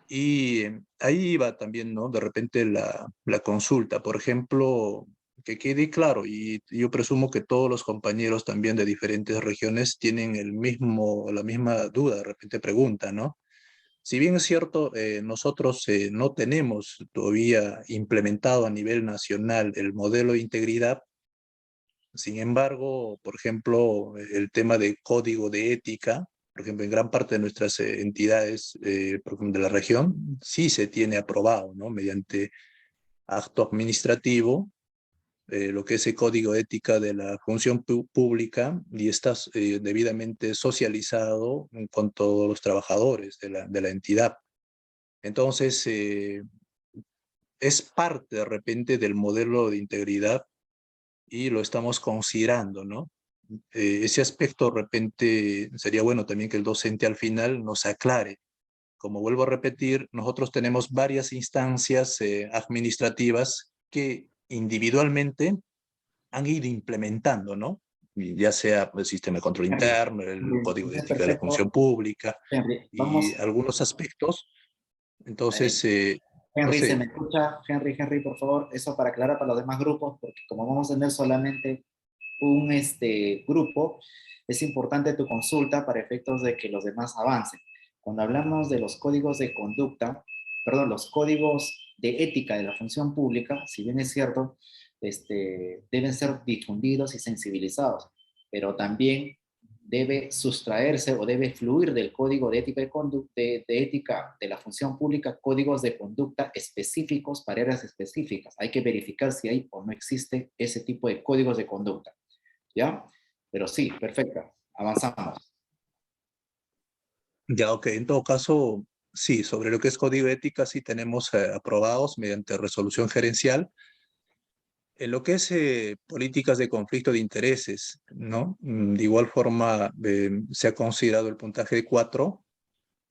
H: Y ahí va también, ¿no?, de repente la consulta. Por ejemplo, que quede claro, y yo presumo que todos los compañeros también de diferentes regiones tienen la misma duda, de repente pregunta, ¿no? Si bien es cierto, nosotros no tenemos todavía implementado a nivel nacional el modelo de integridad, sin embargo, por ejemplo, el tema de código de ética, por ejemplo, en gran parte de nuestras entidades por ejemplo, de la región, sí se tiene aprobado, ¿no?, mediante acto administrativo, lo que es el código de ética de la función pública y está debidamente socializado con todos los trabajadores de la entidad. Entonces, es parte de repente del modelo de integridad y lo estamos considerando, ¿no? Ese aspecto de repente sería bueno también que el docente al final nos aclare. Como vuelvo a repetir, nosotros tenemos varias instancias administrativas que individualmente han ido implementando, ¿no? Y ya sea el sistema de control interno, el código de ética de la función pública
B: Henry,
H: y algunos aspectos. Entonces, no
B: Henry, ¿se
H: sé,
B: me escucha? Henry, por favor, eso para aclarar para los demás grupos, porque como vamos a tener solamente un grupo, es importante tu consulta para efectos de que los demás avancen. Cuando hablamos de los códigos de conducta, perdón, los códigos de ética de la función pública, si bien es cierto, deben ser difundidos y sensibilizados, pero también debe sustraerse o debe fluir del código de ética de ética de la función pública códigos de conducta específicos para áreas específicas. Hay que verificar si hay o no existe ese tipo de códigos de conducta. ¿Ya? Pero sí, perfecto. Avanzamos.
H: ya, ok, en todo caso, sí, sobre lo que es código de ética, sí tenemos aprobados mediante resolución gerencial. En lo que es políticas de conflicto de intereses, ¿no? De igual forma, se ha considerado el puntaje de 4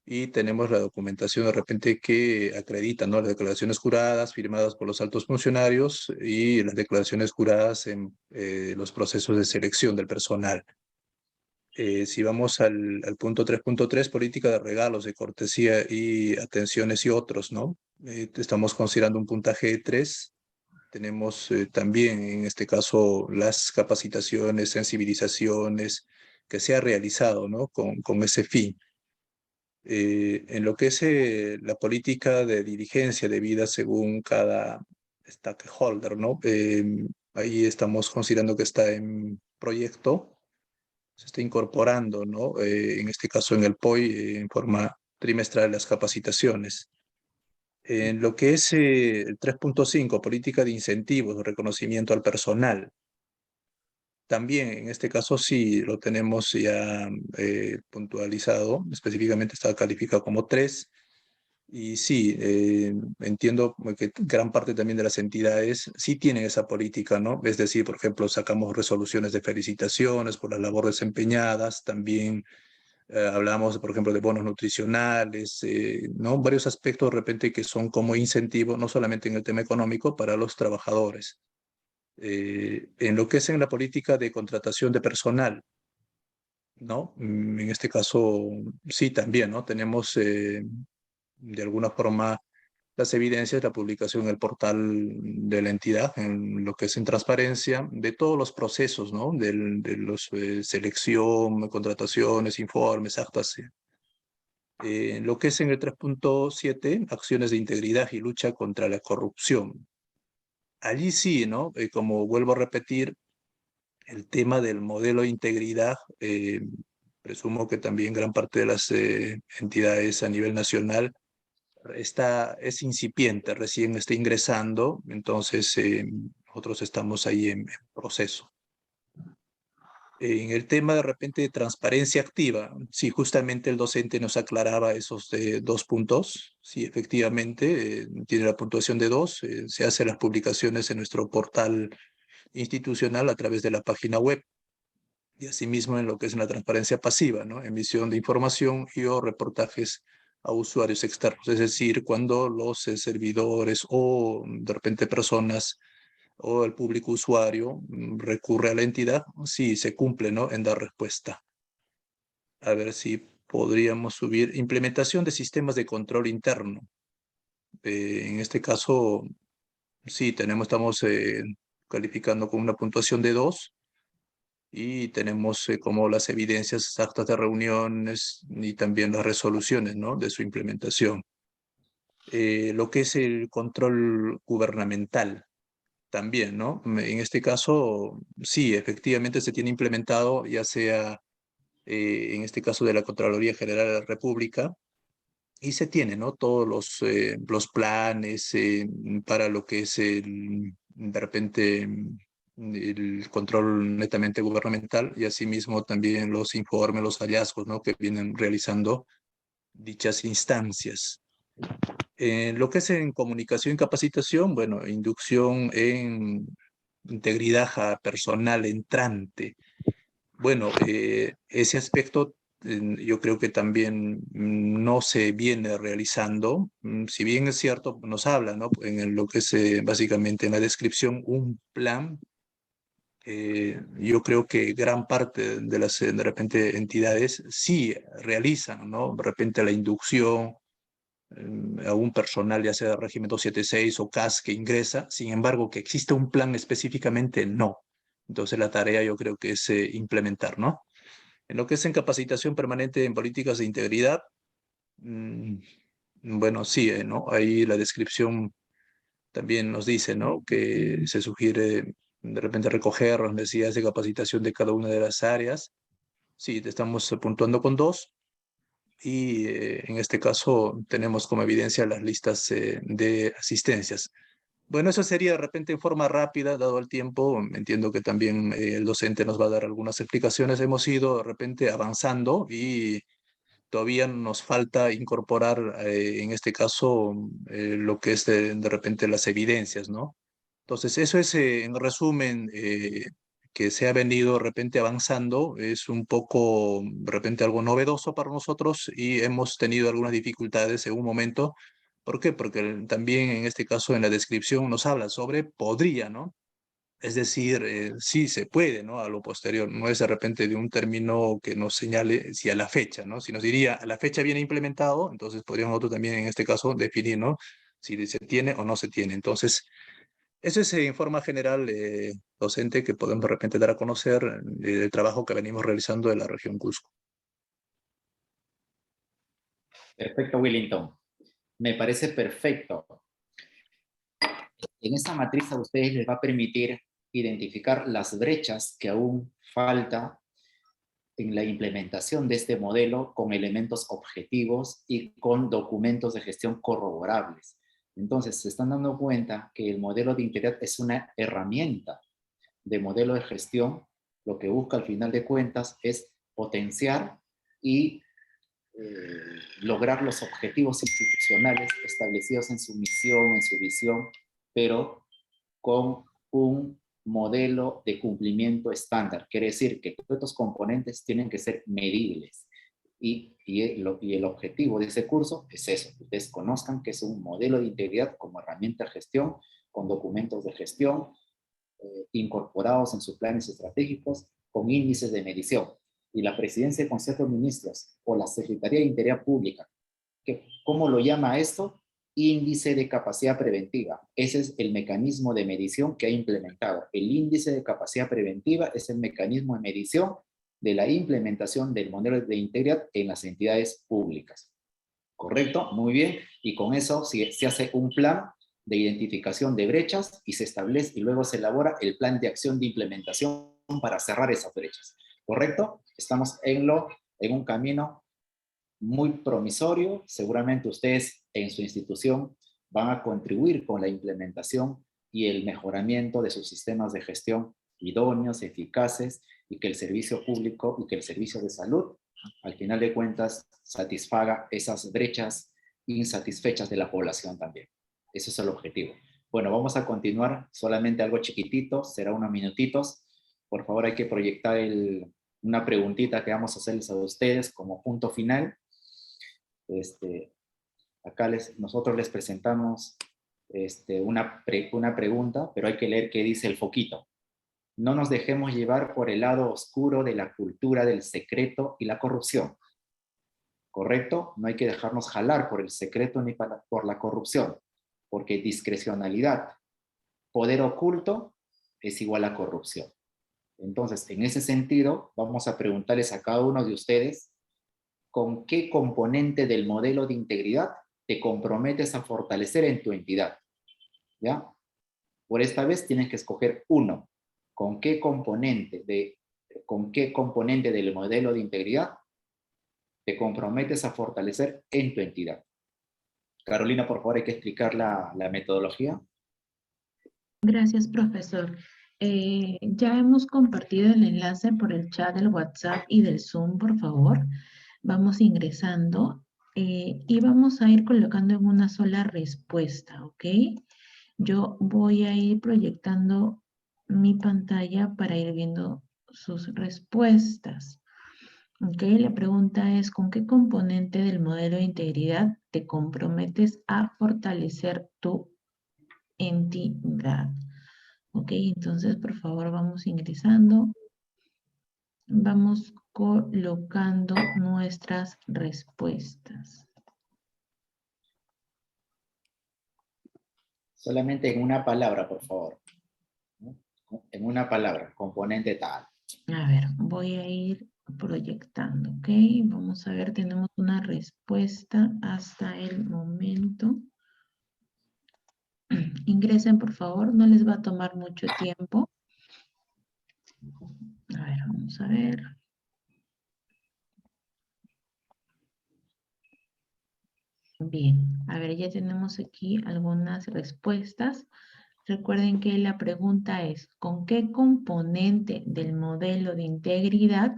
H: y tenemos la documentación de repente que acredita, ¿no?, las declaraciones juradas firmadas por los altos funcionarios y las declaraciones juradas en los procesos de selección del personal. Si vamos al punto 3.3, política de regalos, de cortesía y atenciones y otros, ¿no? Estamos considerando un puntaje de 3. tenemos también en este caso las capacitaciones, sensibilizaciones que se ha realizado, ¿no? Con ese fin. En lo que es la política de dirigencia de vida según cada stakeholder, ¿no? Ahí estamos considerando que está en proyecto, se está incorporando, ¿no? En este caso en el POI, en forma trimestral las capacitaciones. En lo que es el 3.5, política de incentivos, reconocimiento al personal. También en este caso sí lo tenemos ya puntualizado, específicamente está calificado como 3. Y sí, entiendo que gran parte también de las entidades sí tienen esa política, ¿no? Es decir, por ejemplo, sacamos resoluciones de felicitaciones por la labor desempeñadas, también hablamos, por ejemplo, de bonos nutricionales, ¿no? Varios aspectos de repente que son como incentivo, no solamente en el tema económico, para los trabajadores. En lo que es en la política de contratación de personal, ¿no? En este caso, sí, también, ¿no? Tenemos de alguna forma las evidencias, la publicación en el portal de la entidad, en lo que es en transparencia, de todos los procesos, ¿no? De los selección, contrataciones, informes, actas. Lo que es en el 3.7, acciones de integridad y lucha contra la corrupción. Allí sí, ¿no? Como vuelvo a repetir, el tema del modelo de integridad, presumo que también gran parte de las entidades a nivel nacional es incipiente, recién está ingresando, entonces nosotros estamos ahí en proceso. En el tema de repente de transparencia activa, sí, justamente el docente nos aclaraba esos 2 puntos, sí, efectivamente, tiene la puntuación de 2, se hacen las publicaciones en nuestro portal institucional a través de la página web. Y asimismo en lo que es la transparencia pasiva, ¿no? Emisión de información y o reportajes a usuarios externos, es decir, cuando los servidores o de repente personas o el público usuario recurre a la entidad, sí se cumple, ¿no? En dar respuesta. A ver si podríamos subir implementación de sistemas de control interno. En este caso, sí, estamos calificando con una puntuación de 2. Y tenemos como las evidencias, actas de reuniones y también las resoluciones, ¿no? De su implementación. Lo que es el control gubernamental también, ¿no? En este caso, sí, efectivamente se tiene implementado, ya sea en este caso de la Contraloría General de la República, y se tiene, ¿no? Todos los planes para lo que es de repente el control netamente gubernamental y asimismo también los informes, los hallazgos, ¿no? Que vienen realizando dichas instancias. Lo que es en comunicación y capacitación, bueno, inducción en integridad personal entrante. Bueno, ese aspecto yo creo que también no se viene realizando. Si bien es cierto, nos habla, ¿no? Lo que es básicamente en la descripción un plan. Yo creo que gran parte de las de repente entidades sí realizan, ¿no? De repente la inducción a un personal, ya sea de régimen 276 o CAS que ingresa, sin embargo, que existe un plan específicamente, no. Entonces la tarea yo creo que es implementar, ¿no? En lo que es en capacitación permanente en políticas de integridad, bueno, sí, ¿no? Ahí la descripción también nos dice, ¿no? Que se sugiere de repente recoger las necesidades de capacitación de cada una de las áreas. Sí, te estamos puntuando con 2. Y en este caso tenemos como evidencia las listas de asistencias. Bueno, eso sería de repente en forma rápida, dado el tiempo. Entiendo que también el docente nos va a dar algunas explicaciones. Hemos ido de repente avanzando y todavía nos falta incorporar en este caso lo que es de repente las evidencias, ¿no? Entonces, eso es en resumen que se ha venido de repente avanzando. Es un poco de repente algo novedoso para nosotros y hemos tenido algunas dificultades en un momento. ¿Por qué? Porque también en este caso en la descripción nos habla sobre podría, ¿no? Es decir, sí se puede, ¿no? A lo posterior, no es de repente de un término que nos señale si a la fecha, ¿no? Si nos diría a la fecha viene implementado, entonces podríamos nosotros también en este caso definir, ¿no? Si se tiene o no se tiene. Entonces, Eso es en forma general, docente, que podemos de repente dar a conocer el trabajo que venimos realizando en la región Cusco.
B: Perfecto, Willington. Me parece perfecto. En esta matriz a ustedes les va a permitir identificar las brechas que aún falta en la implementación de este modelo con elementos objetivos y con documentos de gestión corroborables. Entonces, se están dando cuenta que el modelo de integridad es una herramienta de modelo de gestión. Lo que busca al final de cuentas es potenciar y lograr los objetivos institucionales establecidos en su misión, en su visión, pero con un modelo de cumplimiento estándar. Quiere decir que todos estos componentes tienen que ser medibles. Y el objetivo de ese curso es eso, que ustedes conozcan que es un modelo de integridad como herramienta de gestión, con documentos de gestión incorporados en sus planes estratégicos, con índices de medición. Y la Presidencia del Consejo de Ministros o la Secretaría de Integridad Pública, ¿cómo lo llama esto? Índice de capacidad preventiva. Ese es el mecanismo de medición que ha implementado. El índice de capacidad preventiva es el mecanismo de medición de la implementación del modelo de integridad en las entidades públicas. ¿Correcto? Muy bien. Y con eso se hace un plan de identificación de brechas y se establece y luego se elabora el plan de acción de implementación para cerrar esas brechas. ¿Correcto? Estamos en un camino muy promisorio. Seguramente ustedes en su institución van a contribuir con la implementación y el mejoramiento de sus sistemas de gestión idóneos, eficaces, y que el servicio público y que el servicio de salud, al final de cuentas, satisfaga esas brechas insatisfechas de la población también. Ese es el objetivo. Bueno, vamos a continuar, solamente algo chiquitito, será unos minutitos. Por favor, hay que proyectar una preguntita que vamos a hacerles a ustedes como punto final. Acá nosotros les presentamos una pregunta, pero hay que leer qué dice el foquito. No nos dejemos llevar por el lado oscuro de la cultura del secreto y la corrupción. ¿Correcto? No hay que dejarnos jalar por el secreto ni por la corrupción, porque discrecionalidad, poder oculto, es igual a corrupción. Entonces, en ese sentido, vamos a preguntarles a cada uno de ustedes con qué componente del modelo de integridad te comprometes a fortalecer en tu entidad. ¿Ya? Por esta vez tienes que escoger uno. ¿Con qué componente del modelo de integridad te comprometes a fortalecer en tu entidad? Carolina, por favor, hay que explicar la metodología.
A: Gracias, profesor. Ya hemos compartido el enlace por el chat del WhatsApp y del Zoom, por favor. Vamos ingresando y vamos a ir colocando en una sola respuesta, ¿ok? Yo voy a ir proyectando mi pantalla para ir viendo sus respuestas. Ok, la pregunta es, ¿con qué componente del modelo de integridad te comprometes a fortalecer tu entidad? Ok, entonces por favor vamos ingresando. Vamos colocando nuestras respuestas.
B: Solamente en una palabra, por favor. En una palabra, componente tal.
A: A ver, voy a ir proyectando, ¿ok? Vamos a ver, tenemos una respuesta hasta el momento. Ingresen, por favor, no les va a tomar mucho tiempo. A ver, vamos a ver. Bien, a ver, ya tenemos aquí algunas respuestas. Recuerden que la pregunta es, ¿con qué componente del modelo de integridad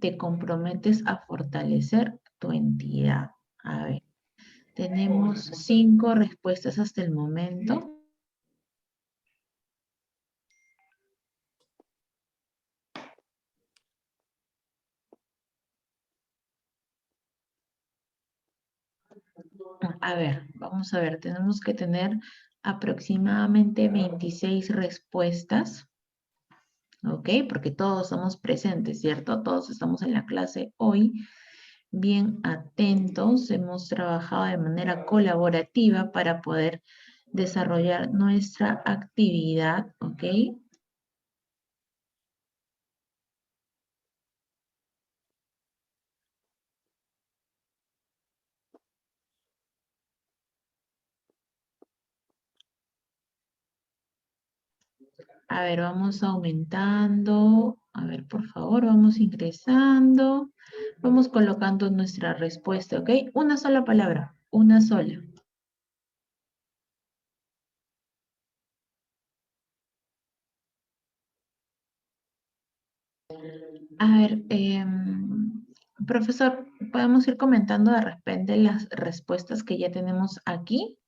A: te comprometes a fortalecer tu entidad? A ver, tenemos 5 respuestas hasta el momento. A ver, vamos a ver, tenemos que tener aproximadamente 26 respuestas. ¿Ok? Porque todos somos presentes, ¿cierto? Todos estamos en la clase hoy. Bien atentos, hemos trabajado de manera colaborativa para poder desarrollar nuestra actividad, ¿ok? A ver, vamos aumentando. A ver, por favor, vamos ingresando. Vamos colocando nuestra respuesta, ¿ok? Una sola palabra, una sola. A ver, profesor, ¿podemos ir comentando de repente las respuestas que ya tenemos aquí?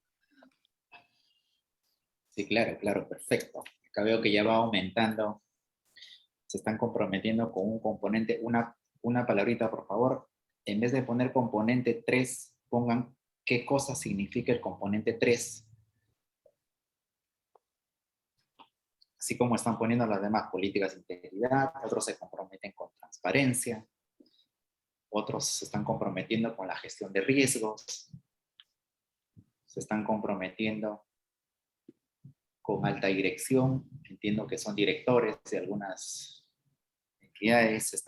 B: Sí, claro, claro, perfecto. Acá veo que ya va aumentando. Se están comprometiendo con un componente, una palabrita, por favor. En vez de poner componente 3, pongan qué cosa significa el componente 3. Así como están poniendo las demás políticas de integridad, otros se comprometen con transparencia, otros se están comprometiendo con la gestión de riesgos, se están comprometiendo con alta dirección, entiendo que son directores de algunas entidades,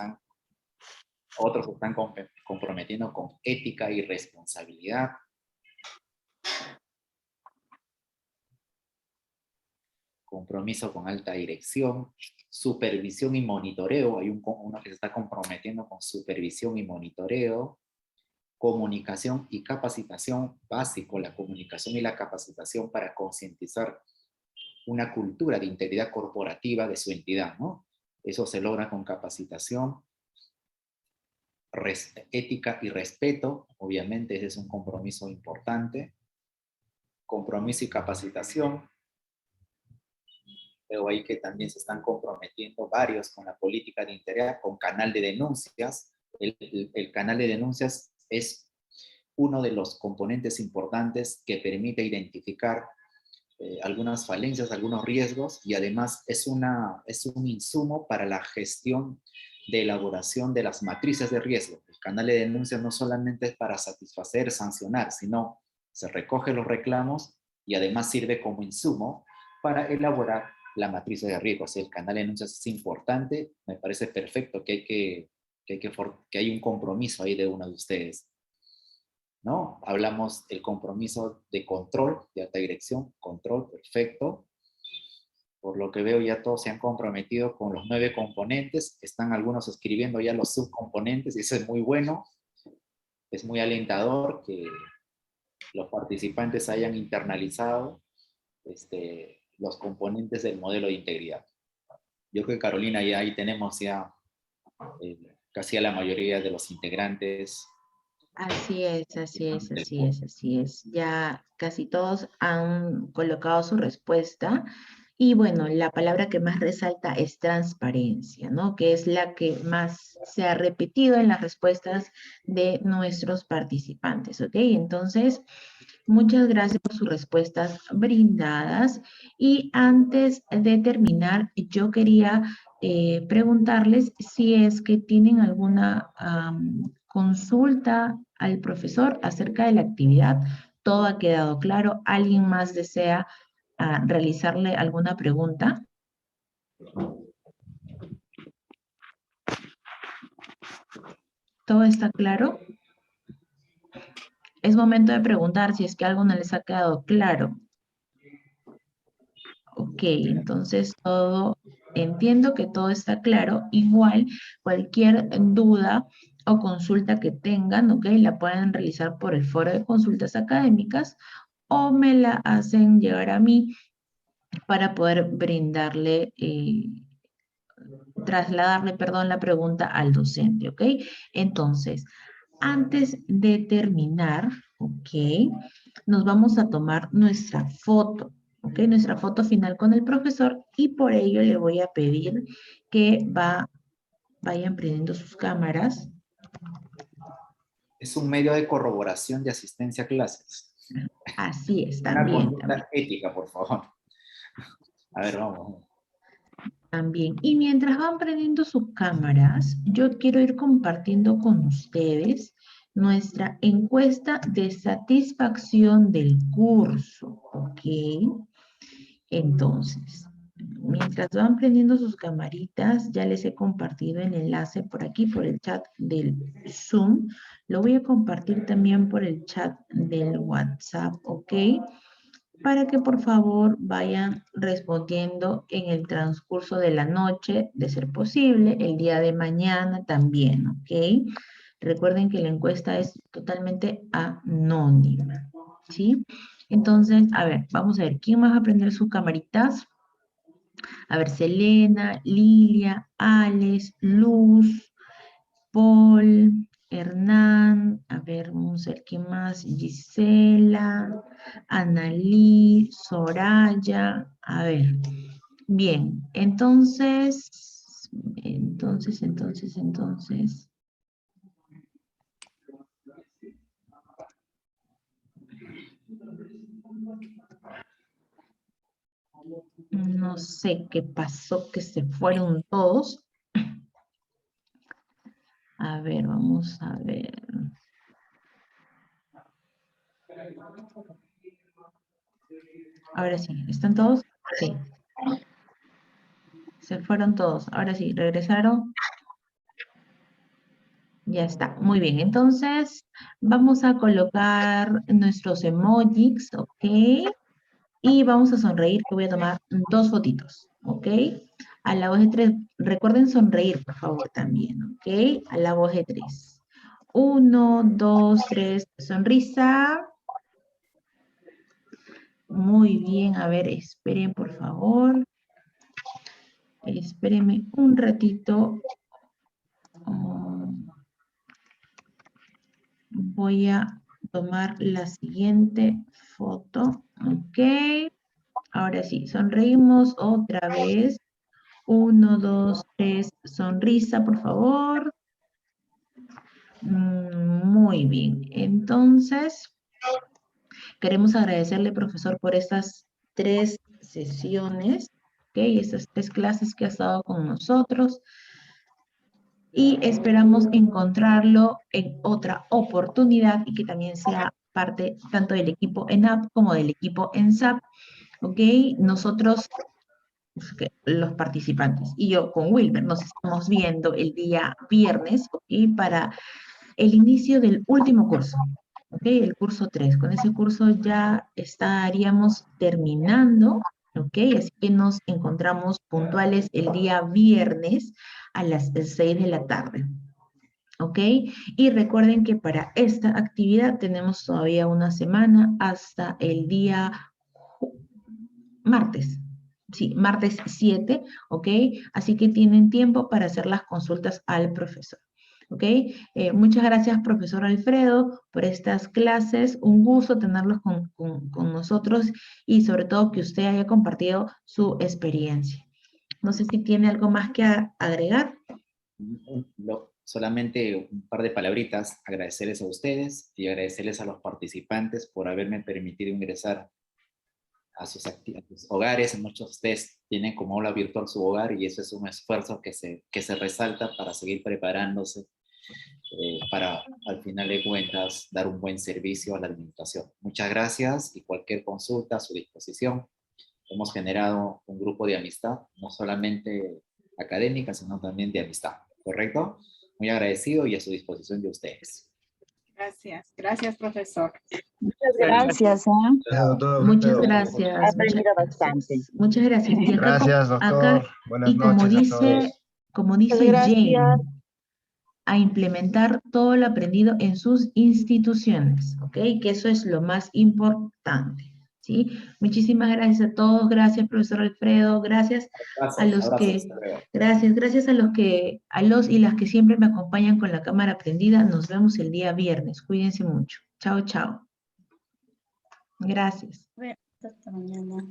B: otros se están comprometiendo con ética y responsabilidad. Compromiso con alta dirección, supervisión y monitoreo, hay uno que se está comprometiendo con supervisión y monitoreo, comunicación y capacitación básico, la comunicación y la capacitación para concientizar una cultura de integridad corporativa de su entidad, ¿no? Eso se logra con capacitación, ética y respeto, obviamente ese es un compromiso importante, compromiso y capacitación. Veo ahí que también se están comprometiendo varios con la política de integridad, con canal de denuncias. El canal de denuncias es uno de los componentes importantes que permite identificar algunas falencias, algunos riesgos, y además es un insumo para la gestión de elaboración de las matrices de riesgo. El canal de denuncias no solamente es para satisfacer, sancionar, sino se recoge los reclamos y además sirve como insumo para elaborar la matriz de riesgo. O sea, el canal de denuncias es importante, me parece perfecto que hay un compromiso ahí de uno de ustedes, ¿no? Hablamos del compromiso de control, de alta dirección, control, perfecto. Por lo que veo ya todos se han comprometido con los 9 componentes, están algunos escribiendo ya los subcomponentes y eso es muy bueno, es muy alentador que los participantes hayan internalizado los componentes del modelo de integridad. Yo creo que Carolina, ya ahí tenemos ya casi a la mayoría de los integrantes.
A: Así es, así es, así es, así es. Ya casi todos han colocado su respuesta. Y bueno, la palabra que más resalta es transparencia, ¿no? Que es la que más se ha repetido en las respuestas de nuestros participantes, ¿ok? Entonces, muchas gracias por sus respuestas brindadas. Y antes de terminar, yo quería preguntarles si es que tienen alguna consulta al profesor acerca de la actividad. Todo ha quedado claro. ¿Alguien más desea realizarle alguna pregunta? ¿Todo está claro? Es momento de preguntar si es que algo no les ha quedado claro. Ok, entonces entiendo que todo está claro. Igual, cualquier duda o consulta que tengan, ok, la pueden realizar por el foro de consultas académicas o me la hacen llegar a mí para poder brindarle, trasladarle, perdón, la pregunta al docente, ok. Entonces, antes de terminar, ok, nos vamos a tomar nuestra foto, ok, nuestra foto final con el profesor y por ello le voy a pedir que vayan prendiendo sus cámaras.
B: Es un medio de corroboración de asistencia a clases.
A: Así es,
B: Una
A: también.
B: conducta ética, por favor. A ver, vamos.
A: También. Y mientras van prendiendo sus cámaras, yo quiero ir compartiendo con ustedes nuestra encuesta de satisfacción del curso, ¿ok? Entonces, mientras van prendiendo sus camaritas, ya les he compartido el enlace por aquí, por el chat del Zoom. Lo voy a compartir también por el chat del WhatsApp, ¿ok? Para que por favor vayan respondiendo en el transcurso de la noche, de ser posible, el día de mañana también, ¿ok? Recuerden que la encuesta es totalmente anónima, ¿sí? Entonces, a ver, vamos a ver, ¿quién más va a prender sus camaritas? A ver, Selena, Lilia, Alex, Luz, Paul, Hernán, a ver, vamos a ver quién más, Gisela, Analí, Soraya, a ver, bien, entonces, no sé qué pasó, que se fueron todos. A ver, vamos a ver. Ahora sí, ¿están todos? Sí. Se fueron todos. Ahora sí, ¿regresaron? Ya está. Muy bien. Entonces, vamos a colocar nuestros emojis, ¿ok? Y vamos a sonreír, que voy a tomar 2 fotitos, ¿ok? A la voz de 3. Recuerden sonreír, por favor, también, ¿ok? A la voz de 3. 1, 2, 3. Sonrisa. Muy bien. A ver, esperen, por favor. Espérenme un ratito. Voy a tomar la siguiente foto. Ok. Ahora sí, sonreímos otra vez. 1, 2, 3. Sonrisa, por favor. Muy bien. Entonces, queremos agradecerle, profesor, por estas 3 sesiones, ¿ok? Estas 3 clases que ha estado con nosotros. Y esperamos encontrarlo en otra oportunidad y que también sea parte tanto del equipo ENAP como del equipo ENSAP, ¿ok? Nosotros, los participantes, y yo con Wilmer, nos estamos viendo el día viernes, ¿ok? Para el inicio del último curso, ¿ok? El curso 3. Con ese curso ya estaríamos terminando, ¿ok? Así que nos encontramos puntuales el día viernes a las 6 de la tarde. ¿Ok? Y recuerden que para esta actividad tenemos todavía una semana hasta el día martes. Sí, martes 7, ¿ok? Así que tienen tiempo para hacer las consultas al profesor. ¿Ok? Muchas gracias, profesor Alfredo, por estas clases. Un gusto tenerlos con nosotros y sobre todo que usted haya compartido su experiencia. No sé si tiene algo más que agregar.
B: Solamente un par de palabritas, agradecerles a ustedes y agradecerles a los participantes por haberme permitido ingresar a sus hogares. Muchos de ustedes tienen como aula virtual su hogar y eso es un esfuerzo que se resalta para seguir preparándose para, al final de cuentas, dar un buen servicio a la administración. Muchas gracias y cualquier consulta a su disposición. Hemos generado un grupo de amistad, no solamente académica, sino también de amistad, ¿correcto? Muy agradecido y a su disposición de ustedes.
I: Gracias, gracias, profesor.
J: Muchas gracias.
A: Muchas gracias.
J: He aprendido bastante.
A: Muchas gracias. Y acá,
K: Gracias, doctor. Buenas noches a todos.
A: Como dice Jane, a implementar todo lo aprendido en sus instituciones, ¿ok? Que eso es lo más importante, ¿sí? Muchísimas gracias a todos, gracias, profesor Alfredo, gracias a los a los y las que siempre me acompañan con la cámara prendida. Nos vemos el día viernes. Cuídense mucho. Chao, chao. Gracias.
J: Hasta mañana.